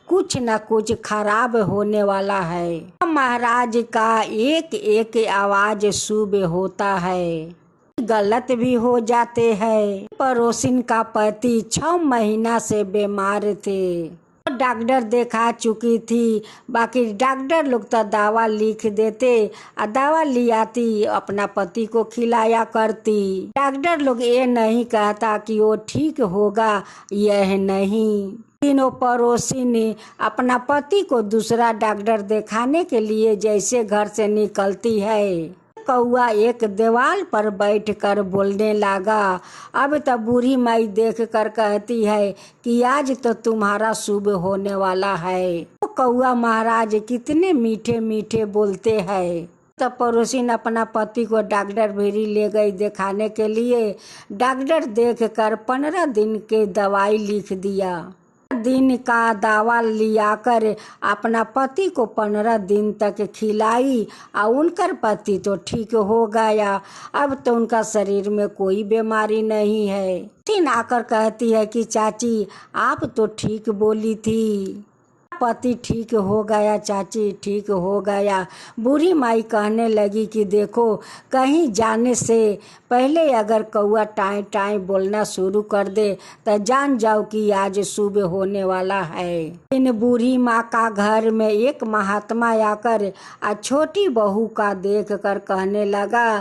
Speaker 2: कुछ न कुछ खराब होने वाला है। महाराज का एक एक आवाज शुभ होता है, गलत भी हो जाते हैं। पड़ोसिन का पति 6 महीना से बीमार थे, डॉक्टर देखा चुकी थी, बाकी डॉक्टर लोग तो दवा लिख देते और दवा ले आती अपना पति को खिलाया करती। डॉक्टर लोग ये नहीं कहता कि वो ठीक होगा, यह नहीं। तीनों पड़ोसी ने अपना पति को दूसरा डॉक्टर दिखाने के लिए जैसे घर से निकलती है, कौआ एक दीवार पर बैठकर बोलने लगा। अब तो बूढ़ी माई देखकर कहती है कि आज तो तुम्हारा शुभ होने वाला है। तो कौआ महाराज कितने मीठे मीठे बोलते हैं। तब पड़ोसिन अपना पति को डॉक्टर भिरी ले गई दिखाने के लिए। डॉक्टर देखकर 15 दिन के दवाई लिख दिया। दिन का दवा लियाकर अपना पति को 15 दिन तक खिलाई और उनकर पति तो ठीक हो गया। अब तो उनका शरीर में कोई बीमारी नहीं है। तीन आकर कहती है कि चाची आप तो ठीक बोली थी, पति ठीक हो गया, चाची ठीक हो गया। बूढ़ी माई कहने लगी कि देखो कहीं जाने से पहले अगर कौआ टाई टाई बोलना शुरू कर दे तो जान जाओ कि आज शुभ होने वाला है। इन बूढ़ी माँ का घर में एक महात्मा आकर छोटी बहू का देख कर कहने लगा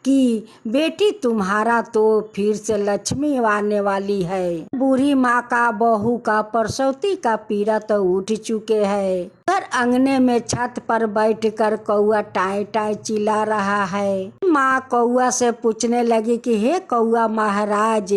Speaker 2: कि बेटी तुम्हारा तो फिर से लक्ष्मी आने वाली है। बूढ़ी माँ का बहू का प्रसौती का पीड़ा तो उठ चुके हैं। घर अंगने में छत पर बैठकर कौआ टाई टाई चिल्ला रहा है। माँ कौआ से पूछने लगी कि हे कौआ महाराज,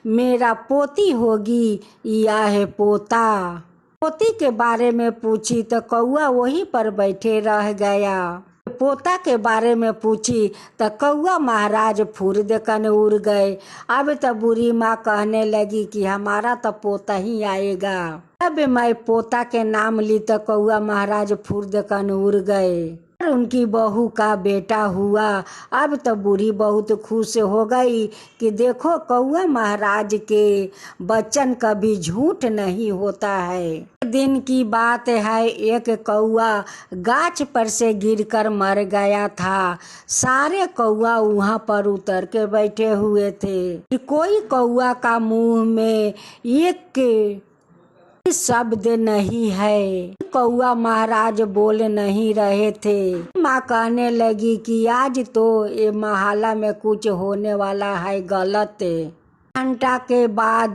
Speaker 2: मेरा पोती होगी या है पोता? पोती के बारे में पूछी तो कौआ वहीं पर बैठे रह गया। पोता के बारे में पूछी तो कौआ महाराज फुर देकर उड़ गए। अब तो बूढ़ी माँ कहने लगी कि हमारा तो पोता ही आएगा। अब मैं पोता के नाम ली तो कौआ महाराज फुर देकर उड़ गए। उनकी बहू का बेटा हुआ। अब तो बूढ़ी बहुत खुश हो गई कि देखो कौआ महाराज के बच्चन कभी झूठ नहीं होता है। दिन की बात है, एक कौआ गाछ पर से गिरकर मर गया था। सारे कौआ वहाँ पर उतर के बैठे हुए थे। कोई कौआ का मुंह में एक शब्द नहीं है। कौआ महाराज बोल नहीं रहे थे। माँ कहने लगी कि आज तो ये महाला में कुछ होने वाला है गलत। घंटा के बाद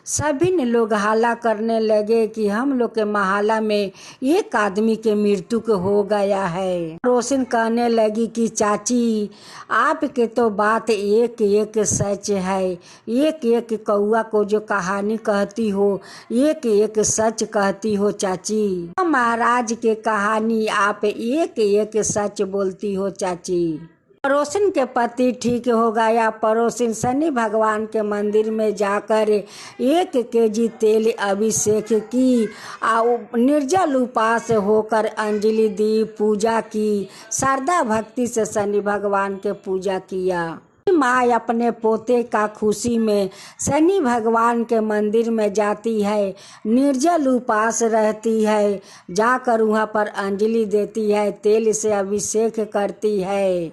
Speaker 2: सभी ने लोग हल्ला करने लगे कि हम लोग के मोहल्ला में एक आदमी के मृत्यु के हो गया है। रोशन कहने लगी कि चाची आपके तो बात एक एक सच है। एक एक कौआ को जो कहानी कहती हो एक एक सच कहती हो चाची। महाराज के कहानी आप एक एक सच बोलती हो चाची। पड़ोसिन के पति ठीक हो गया। पड़ोसिन शनि भगवान के मंदिर में जाकर 1 केजी तेल अभिषेक की, निर्जल उपास होकर अंजलि दी, पूजा की, श्रद्धा भक्ति से शनि भगवान के पूजा किया। माँ अपने पोते का खुशी में शनि भगवान के मंदिर में जाती है, निर्जल उपास रहती है, जाकर वहाँ पर अंजलि देती है, तेल से अभिषेक करती है,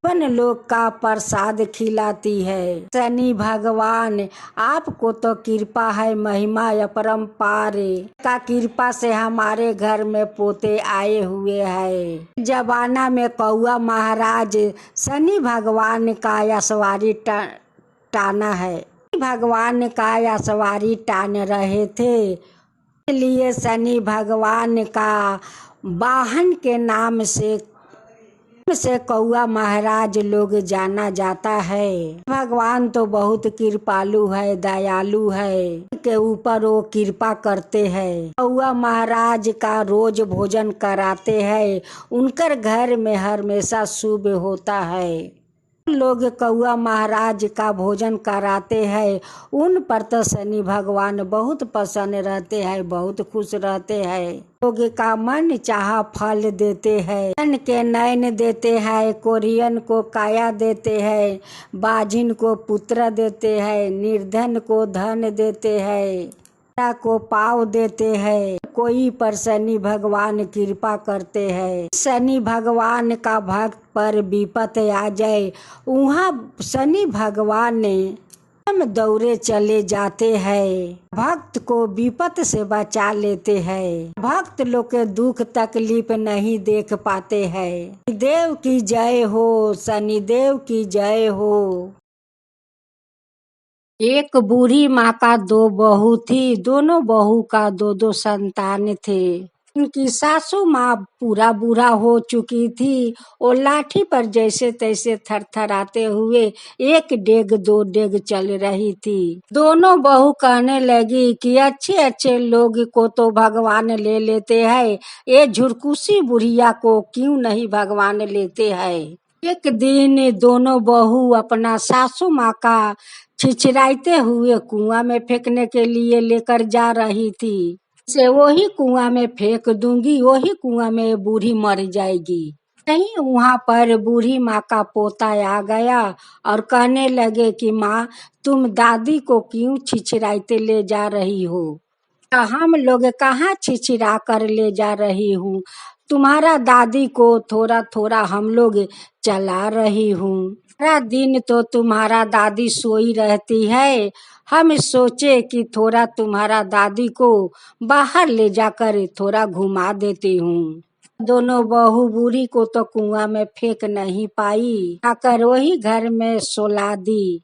Speaker 2: अपन लोग का प्रसाद खिलाती है। शनि भगवान आपको तो कृपा है, महिमा अपरंपार का कृपा से हमारे घर में पोते आए हुए हैं। जमाना में कौआ महाराज शनि भगवान का यसवारी टाना है। भगवान का यसवारी टान रहे थे, इसलिए शनि भगवान का वाहन के नाम से कौआ महाराज लोग जाना जाता है। भगवान तो बहुत कृपालु है, दयालु है, के ऊपर वो कृपा करते हैं। कौआ महाराज का रोज भोजन कराते हैं, उनकर घर में हमेशा शुभ होता है। लोग कौआ महाराज का भोजन कराते हैं, उन पर तो शनि भगवान बहुत प्रसन्न रहते हैं, बहुत खुश रहते हैं। लोग का मन चाहा फल देते हैं, धन के नयन देते हैं, कोरियन को काया देते हैं, बाजिन को पुत्र देते हैं, निर्धन को धन देते हैं, को पाव देते हैं। कोई पर शनि भगवान कृपा करते हैं। शनि भगवान का भक्त पर विपत आ जाए, वहाँ शनि भगवान ने हम दौड़े चले जाते हैं, भक्त को विपत से बचा लेते हैं। भक्त लोग के दुख तकलीफ नहीं देख पाते हैं। देव की जय हो, शनि देव की जय हो। एक बूढ़ी माँ का 2 बहू थी, दोनों बहू का 2-2 संतान थे। उनकी सासू माँ पूरा बूढ़ा हो चुकी थी। वो लाठी पर जैसे तैसे थरथराते हुए एक डेग दो डेग चल रही थी। दोनों बहू कहने लगी कि अच्छे अच्छे लोग को तो भगवान ले लेते हैं, ये झुरकुसी बुढ़िया को क्यों नहीं भगवान लेते हैं। एक दिन दोनों बहू अपना सासू माँ का छिछराते हुए कुआं में फेंकने के लिए लेकर जा रही थी। से वही कुआं में फेंक दूंगी, वही कुआं में बूढ़ी मर जाएगी। नहीं, वहां पर बूढ़ी माँ का पोता आ गया और कहने लगे कि माँ, तुम दादी को क्यों छिछराते ले जा रही हो। तो हम लोग कहाँ छिछरा कर ले जा रही हूँ, तुम्हारा दादी को थोड़ा थोड़ा हम लोग चला रही हूँ। सारा दिन तो तुम्हारा दादी सोई रहती है, हम सोचे कि थोड़ा तुम्हारा दादी को बाहर ले जाकर थोड़ा घुमा देती हूँ। दोनों बहू बूढ़ी को तो कुआं में फेंक नहीं पाई, आकर वही घर में सोला दी।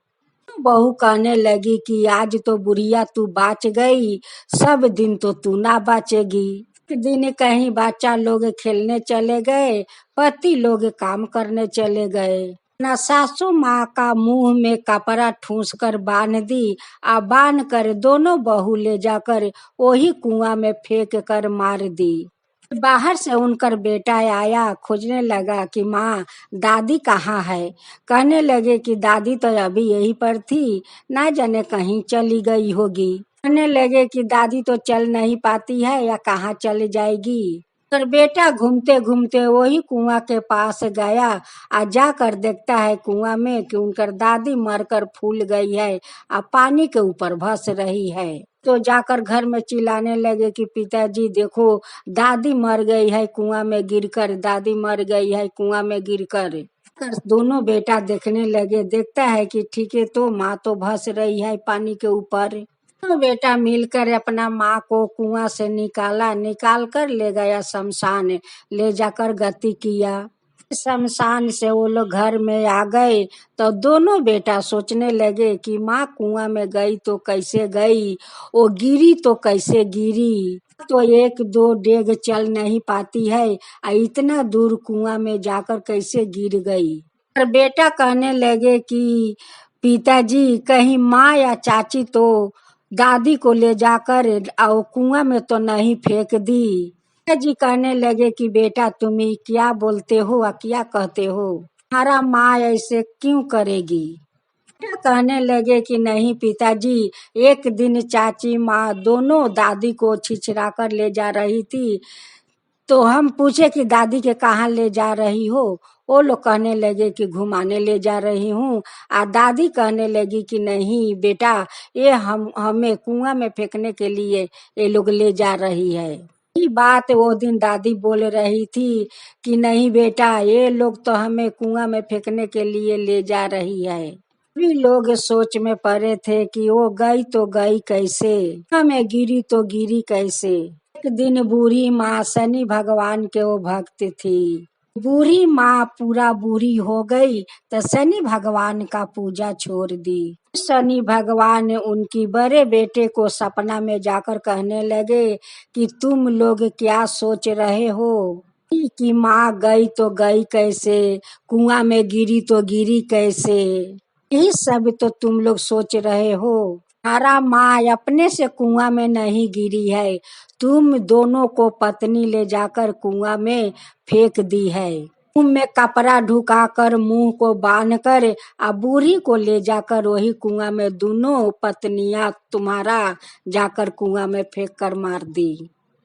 Speaker 2: बहू कहने लगी कि आज तो बुढ़िया तू बाच गई, सब दिन तो तू ना बाचेगी। एक दिन कहीं बच्चा लोग खेलने चले गए, पति लोग काम करने चले गए। ना सासू माँ का मुंह में कपड़ा ठूस कर बांध दी, आ बांध कर दोनों बहू ले जाकर वही कुआं में फेंक कर मार दी। बाहर से उनकर बेटा आया, खोजने लगा कि माँ दादी कहाँ है। कहने लगे कि दादी तो अभी यहीं पर थी, ना जाने कहीं चली गई होगी। कहने लगे कि दादी तो चल नहीं पाती है या कहाँ चली जाएगी। पर बेटा घूमते घूमते वही कुआं के पास गया, आ जाकर देखता है कुआं में कि उनकर दादी मरकर फूल गई है, आ पानी के ऊपर भस रही है। तो जाकर घर में चिल्लाने लगे कि पिताजी देखो, दादी मर गई है कुआं में गिरकर, दादी मर गई है कुआं में गिरकर। दोनों बेटा देखने लगे, देखता है कि ठीक है, तो माँ तो भस रही है पानी के ऊपर। तो बेटा मिलकर अपना माँ को कुआं से निकाला, निकाल कर ले गया शमशान, ले जाकर गति किया। शमशान से वो लोग घर में आ गए तो दोनों बेटा सोचने लगे कि माँ कुआं में गई तो कैसे गई, वो गिरी तो कैसे गिरी, तो एक दो डेग चल नहीं पाती है, इतना दूर कुआं में जाकर कैसे गिर गई। पर बेटा कहने लगे कि पिताजी कहीं माँ या चाची तो दादी को ले जाकर और कुआं में तो नहीं फेंक दी। जी कहने लगे कि बेटा तुम ही क्या बोलते हो और क्या कहते हो, हमारा माँ ऐसे क्यों करेगी। बेटा कहने लगे कि नहीं पिताजी, एक दिन चाची माँ दोनों दादी को छिछरा कर ले जा रही थी, तो हम पूछे कि दादी के कहाँ ले जा रही हो। वो लोग कहने लगे कि घुमाने ले जा रही हूँ, आ दादी कहने लगी कि नहीं बेटा, ये हमें कुआं में फेंकने के लिए ये लोग ले जा रही है। ये बात वो दिन दादी बोल रही थी कि नहीं बेटा, ये लोग तो हमें कुआं में फेंकने के लिए ले जा रही है। सभी लोग सोच में पड़े थे कि वो गई तो गई कैसे, हमें गिरी तो गिरी कैसे। एक दिन बूढ़ी माँ शनि भगवान के वो भक्त थी। बूढ़ी माँ पूरा बूढ़ी हो गई तो शनि भगवान का पूजा छोड़ दी। शनि भगवान उनकी बड़े बेटे को सपना में जाकर कहने लगे कि तुम लोग क्या सोच रहे हो कि माँ गई तो गई कैसे, कुआं में गिरी तो गिरी कैसे, यही सब तो तुम लोग सोच रहे हो। हमारा माँ अपने से कुआं में नहीं गिरी है, तुम दोनों को पत्नी ले जाकर कुआं में फेंक दी है। मुंह में कपड़ा ढुकाकर मुंह को बांध कर आ बूढ़ी को ले जाकर वही कुआं में दोनों पत्नियां तुम्हारा जाकर कुआं में फेंक कर मार दी।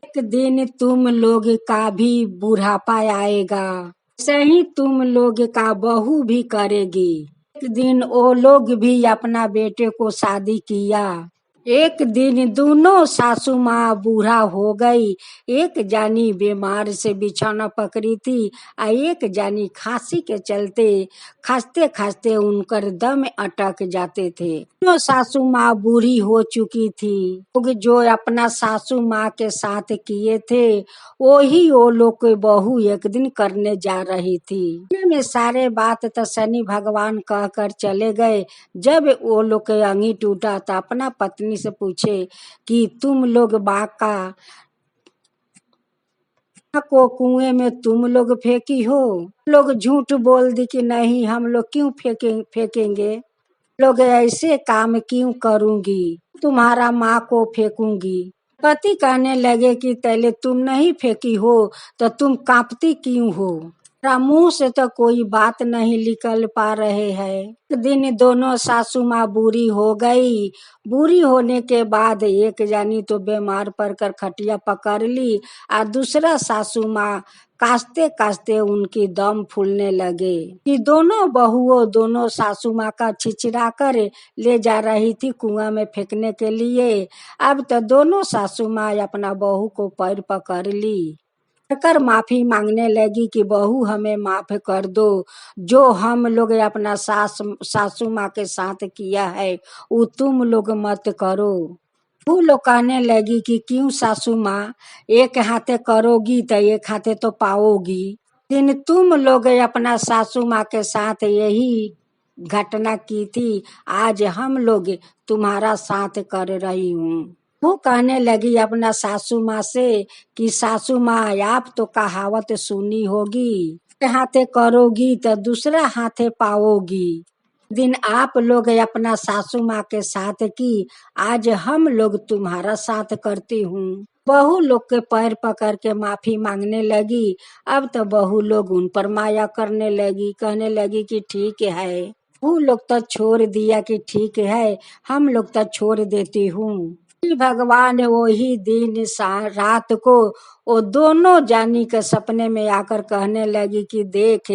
Speaker 2: एक दिन तुम लोग का भी बुढ़ापा आएगा, सही तुम लोग का बहू भी करेगी। एक दिन वो लोग भी अपना बेटे को शादी किया। एक दिन दोनों सासू माँ बूढ़ा हो गई, एक जानी बीमार से बिछौना पकड़ी थी, एक जानी खांसी के चलते खांसते खांसते उनकर दम अटक जाते थे। दोनों सासू माँ बूढ़ी हो चुकी थी। लोग जो अपना सासू माँ के साथ किए थे वही वो लोग के बहू एक दिन करने जा रही थी। में सारे बात तो शनि भगवान कह कर चले गए। जब वो लोग के अंगी टूटा तो अपना पत्नी से पूछे कि तुम लोग बा का को कुएं में तुम लोग फेंकी हो। लोग झूठ बोल दी कि नहीं हम लोग क्यों फेंकेंगे, लोग ऐसे काम क्यों करूंगी, तुम्हारा माँ को फेंकूंगी। पति कहने लगे कि पहले तुम नहीं फेंकी हो तो तुम कांपती क्यों हो। तेरा मुंह से तो कोई बात नहीं निकल पा रहे हैं। एक दिन दोनों सासू माँ बुरी हो गई। बुरी होने के बाद एक जानी तो बीमार पड़कर खटिया पकड़ ली और दूसरा सासू माँ कास्ते कास्ते उनकी दम फूलने लगे कि दोनों बहुओं दोनों सासू माँ का छिचरा कर ले जा रही थी कुआं में फेंकने के लिए। अब तो दोनों सासू माँ अपना बहू को पैर पकड़ ली कर माफी मांगने लगी कि बहू हमें माफ कर दो, जो हम लोग अपना सासू माँ के साथ किया है वो तुम लोग मत करो। वो लोग कहने लगी कि क्यों सासू माँ, एक हाथे करोगी तो एक हाथे तो पाओगी। दिन तुम लोग अपना सासू माँ के साथ यही घटना की थी, आज हम लोग तुम्हारा साथ कर रही हूँ। वो कहने लगी अपना सासू माँ से कि सासू माँ आप तो कहावत सुनी होगी, एक हाथे करोगी तो दूसरा हाथे पाओगी। दिन आप लोग अपना सासू माँ के साथ की, आज हम लोग तुम्हारा साथ करती हूँ। बहू लोग के पैर पकड़ के माफी मांगने लगी। अब तो बहू लोग उन पर माया करने लगी, कहने लगी कि ठीक है। वो लोग तो छोड़ दिया कि ठीक है हम लोग तो छोड़ देती हूँ। भगवान वही दिन रात को वो दोनों जानी के सपने में आकर कहने लगी कि देख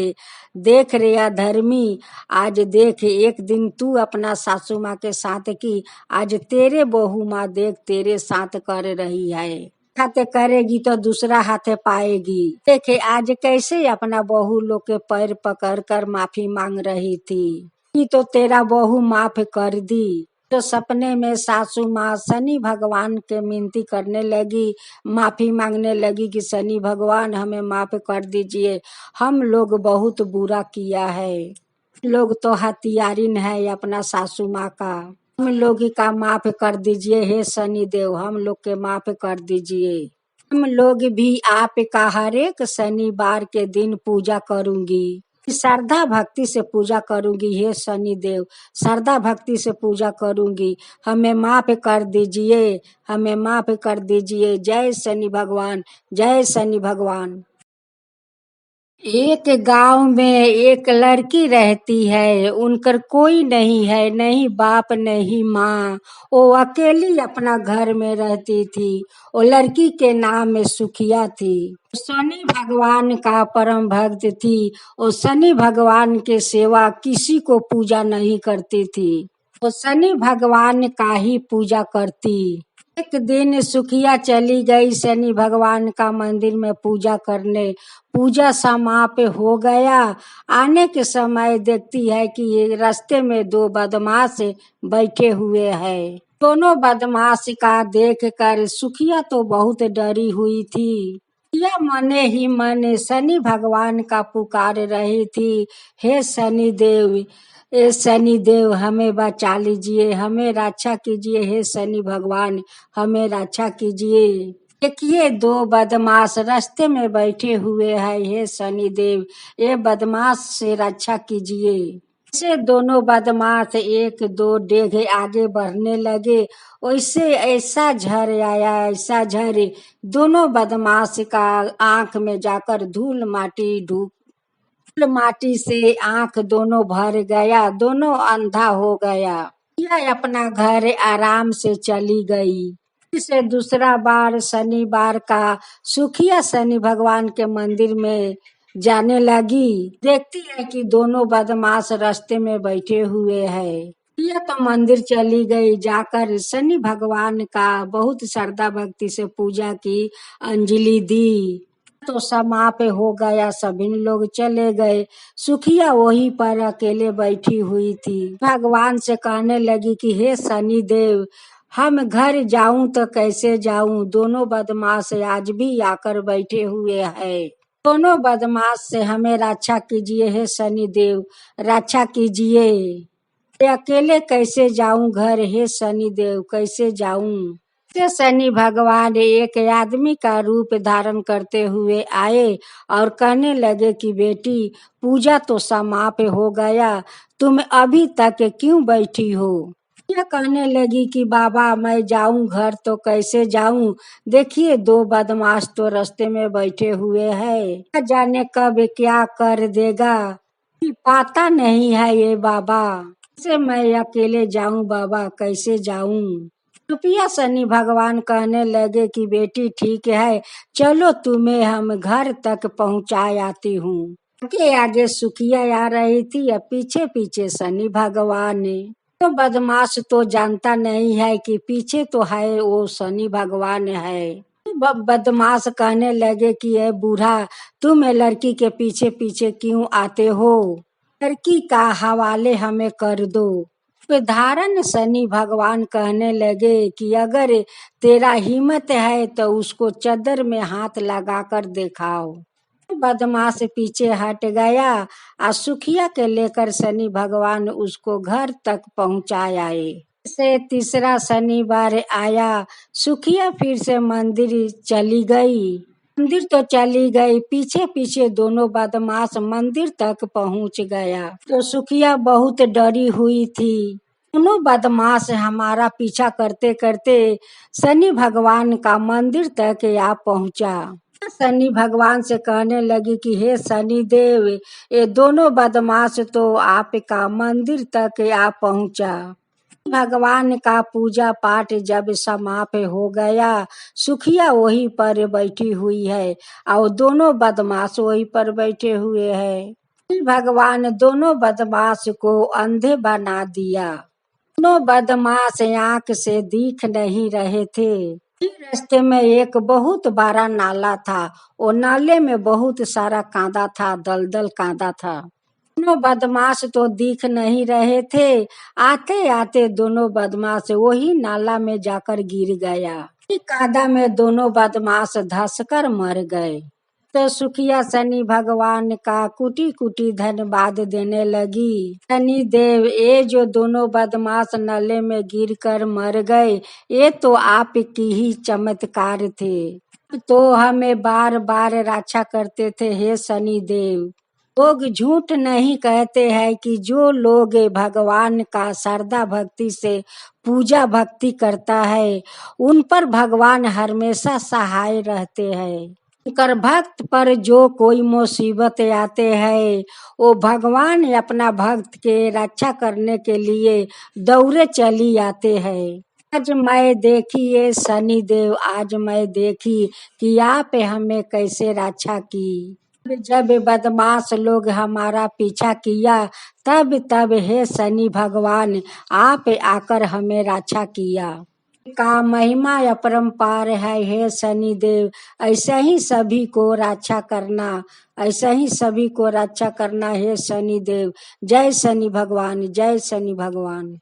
Speaker 2: देख रे अधर्मी, आज देख एक दिन तू अपना सासू माँ के साथ की, आज तेरे बहू माँ देख तेरे साथ कर रही है। हाथे करेगी तो दूसरा हाथे पाएगी। देखे आज कैसे अपना बहू लोग के पैर पकड़ कर माफी मांग रही थी कि तो तेरा बहू माफ कर दी। तो सपने में सासू माँ शनि भगवान के मिनती करने लगी, माफी मांगने लगी कि शनि भगवान हमें माफ कर दीजिए, हम लोग बहुत बुरा किया है, लोग तो हथियारिन है अपना सासू माँ का, हम लोग का माफ कर दीजिए हे शनि देव, हम लोग के माफ कर दीजिए। हम लोग भी आपका हर एक शनिवार के दिन पूजा करूंगी, श्रद्धा भक्ति से पूजा करूंगी हे शनि देव, श्रद्धा भक्ति से पूजा करूंगी, हमें माफ कर दीजिए, हमें माफ कर दीजिए। जय शनि भगवान, जय शनि भगवान। एक गांव में एक लड़की रहती है, उनकर कोई नहीं है, नहीं बाप नहीं माँ, वो अकेली अपना घर में रहती थी। वो लड़की के नाम में सुखिया थी। शनि भगवान का परम भक्त थी। वो शनि भगवान के सेवा किसी को पूजा नहीं करती थी, वो शनि भगवान का ही पूजा करती। एक दिन सुखिया चली गई शनि भगवान का मंदिर में पूजा करने। पूजा समाप्त हो गया, आने के समय देखती है कि ये रास्ते में दो बदमाश बैठे हुए हैं। दोनों बदमाश का देख कर सुखिया तो बहुत डरी हुई थी। सुखिया मने ही मने शनि भगवान का पुकार रही थी, हे शनि देव, ए शनि देव हमें बचा लीजिए, हमें रक्षा कीजिए, हे शनि भगवान हमें रक्षा कीजिए। देखिए दो बदमाश रास्ते में बैठे हुए हैं, हे शनि देव ये बदमाश से रक्षा कीजिए। से दोनों बदमाश एक दो डेग आगे बढ़ने लगे, वैसे ऐसा झर आया, ऐसा झर दोनों बदमाश का आंख में जाकर धूल माटी से आंख दोनों भर गया, दोनों अंधा हो गया। यह अपना घर आराम से चली गई। से दूसरा बार शनिवार का सुखिया शनि भगवान के मंदिर में जाने लगी। देखती है कि दोनों बदमाश रास्ते में बैठे हुए हैं। यह तो मंदिर चली गई, जाकर शनि भगवान का बहुत श्रद्धा भक्ति से पूजा की, अंजलि दी। तो समाप्त हो गया, सभी लोग चले गए। सुखिया वहीं पर अकेले बैठी हुई थी। भगवान से कहने लगी कि हे शनि देव हम घर जाऊं तो कैसे जाऊं, दोनों बदमाश आज भी आकर बैठे हुए हैं, दोनों बदमाश से हमें रक्षा कीजिए, हे शनि देव रक्षा कीजिए। अकेले कैसे जाऊं घर, हे शनि देव कैसे जाऊं। से शनि भगवान एक आदमी का रूप धारण करते हुए आए और कहने लगे कि बेटी, पूजा तो समाप्त हो गया, तुम अभी तक क्यों बैठी हो? यह कहने लगी कि बाबा, मैं जाऊं घर तो कैसे जाऊं? देखिए, दो बदमाश तो रास्ते में बैठे हुए हैं, न जाने कब क्या कर देगा, पता नहीं है ये बाबा। कैसे मैं अकेले जाऊं बाबा, कैसे जाऊं? रुपया शनि भगवान कहने लगे कि बेटी ठीक है, चलो तुम्हें हम घर तक पहुंचा आती हूँ। आगे आगे सुखिया आ रही थी और पीछे पीछे शनि भगवान ने। तो बदमाश तो जानता नहीं है कि पीछे तो है वो शनि भगवान है। बदमाश कहने लगे कि ये बूढ़ा, तुम लड़की के पीछे पीछे क्यों आते हो? लड़की का हवाले हमें कर दो। धारण शनि भगवान कहने लगे कि अगर तेरा हिम्मत है तो उसको चादर में हाथ लगाकर दिखाओ। बदमाश पीछे हट गया और सुखिया के लेकर शनि भगवान उसको घर तक पहुंचाए। से तीसरा शनिवार आया, सुखिया फिर से मंदिर चली गई। मंदिर तो चली गई, पीछे पीछे दोनों बदमाश मंदिर तक पहुंच गया। तो सुखिया बहुत डरी हुई थी। दोनों बदमाश हमारा पीछा करते करते शनि भगवान का मंदिर तक आ पहुंचा। शनि भगवान से कहने लगी कि हे शनि देव, ये दोनों बदमाश तो आपका मंदिर तक आ पहुंचा। भगवान का पूजा पाठ जब समाप्त हो गया, सुखिया वहीं पर बैठी हुई है और दोनों बदमाश वहीं पर बैठे हुए हैं। भगवान दोनों बदमाश को अंधे बना दिया। दोनों बदमाश आंख से दिख नहीं रहे थे। रास्ते में एक बहुत बड़ा नाला था, वो नाले में बहुत सारा कांदा था, दलदल कांदा था। दोनों बदमाश तो दिख नहीं रहे थे। आते आते दोनों बदमाश वही नाला में जाकर गिर गया। कादा में दोनों बदमाश धंसकर मर गए। तो सुखिया शनि भगवान का कुटी कुटी धन्यवाद देने लगी। शनि देव, ये जो दोनों बदमाश नाले में गिरकर मर गए, ये तो आपकी ही चमत्कार थे। तो हमें बार बार रक्षा करते थे हे शनि देव। लोग झूठ नहीं कहते हैं कि जो लोग भगवान का श्रद्धा भक्ति से पूजा भक्ति करता है, उन पर भगवान हमेशा सहाय रहते हैं। कर भक्त पर जो कोई मुसीबत आते हैं, वो भगवान अपना भक्त के रक्षा करने के लिए दौड़े चली आते हैं। आज मैं देखी ये शनि देव, आज मैं देखी कि आप हमें कैसे रक्षा की। जब बदमाश लोग हमारा पीछा किया, तब तब हे शनि भगवान, आप आकर हमें रक्षा किया। का महिमा अपरंपार है हे शनि देव। ऐसा ही सभी को रक्षा करना, ऐसा ही सभी को रक्षा करना हे शनि देव। जय शनि भगवान, जय शनि भगवान।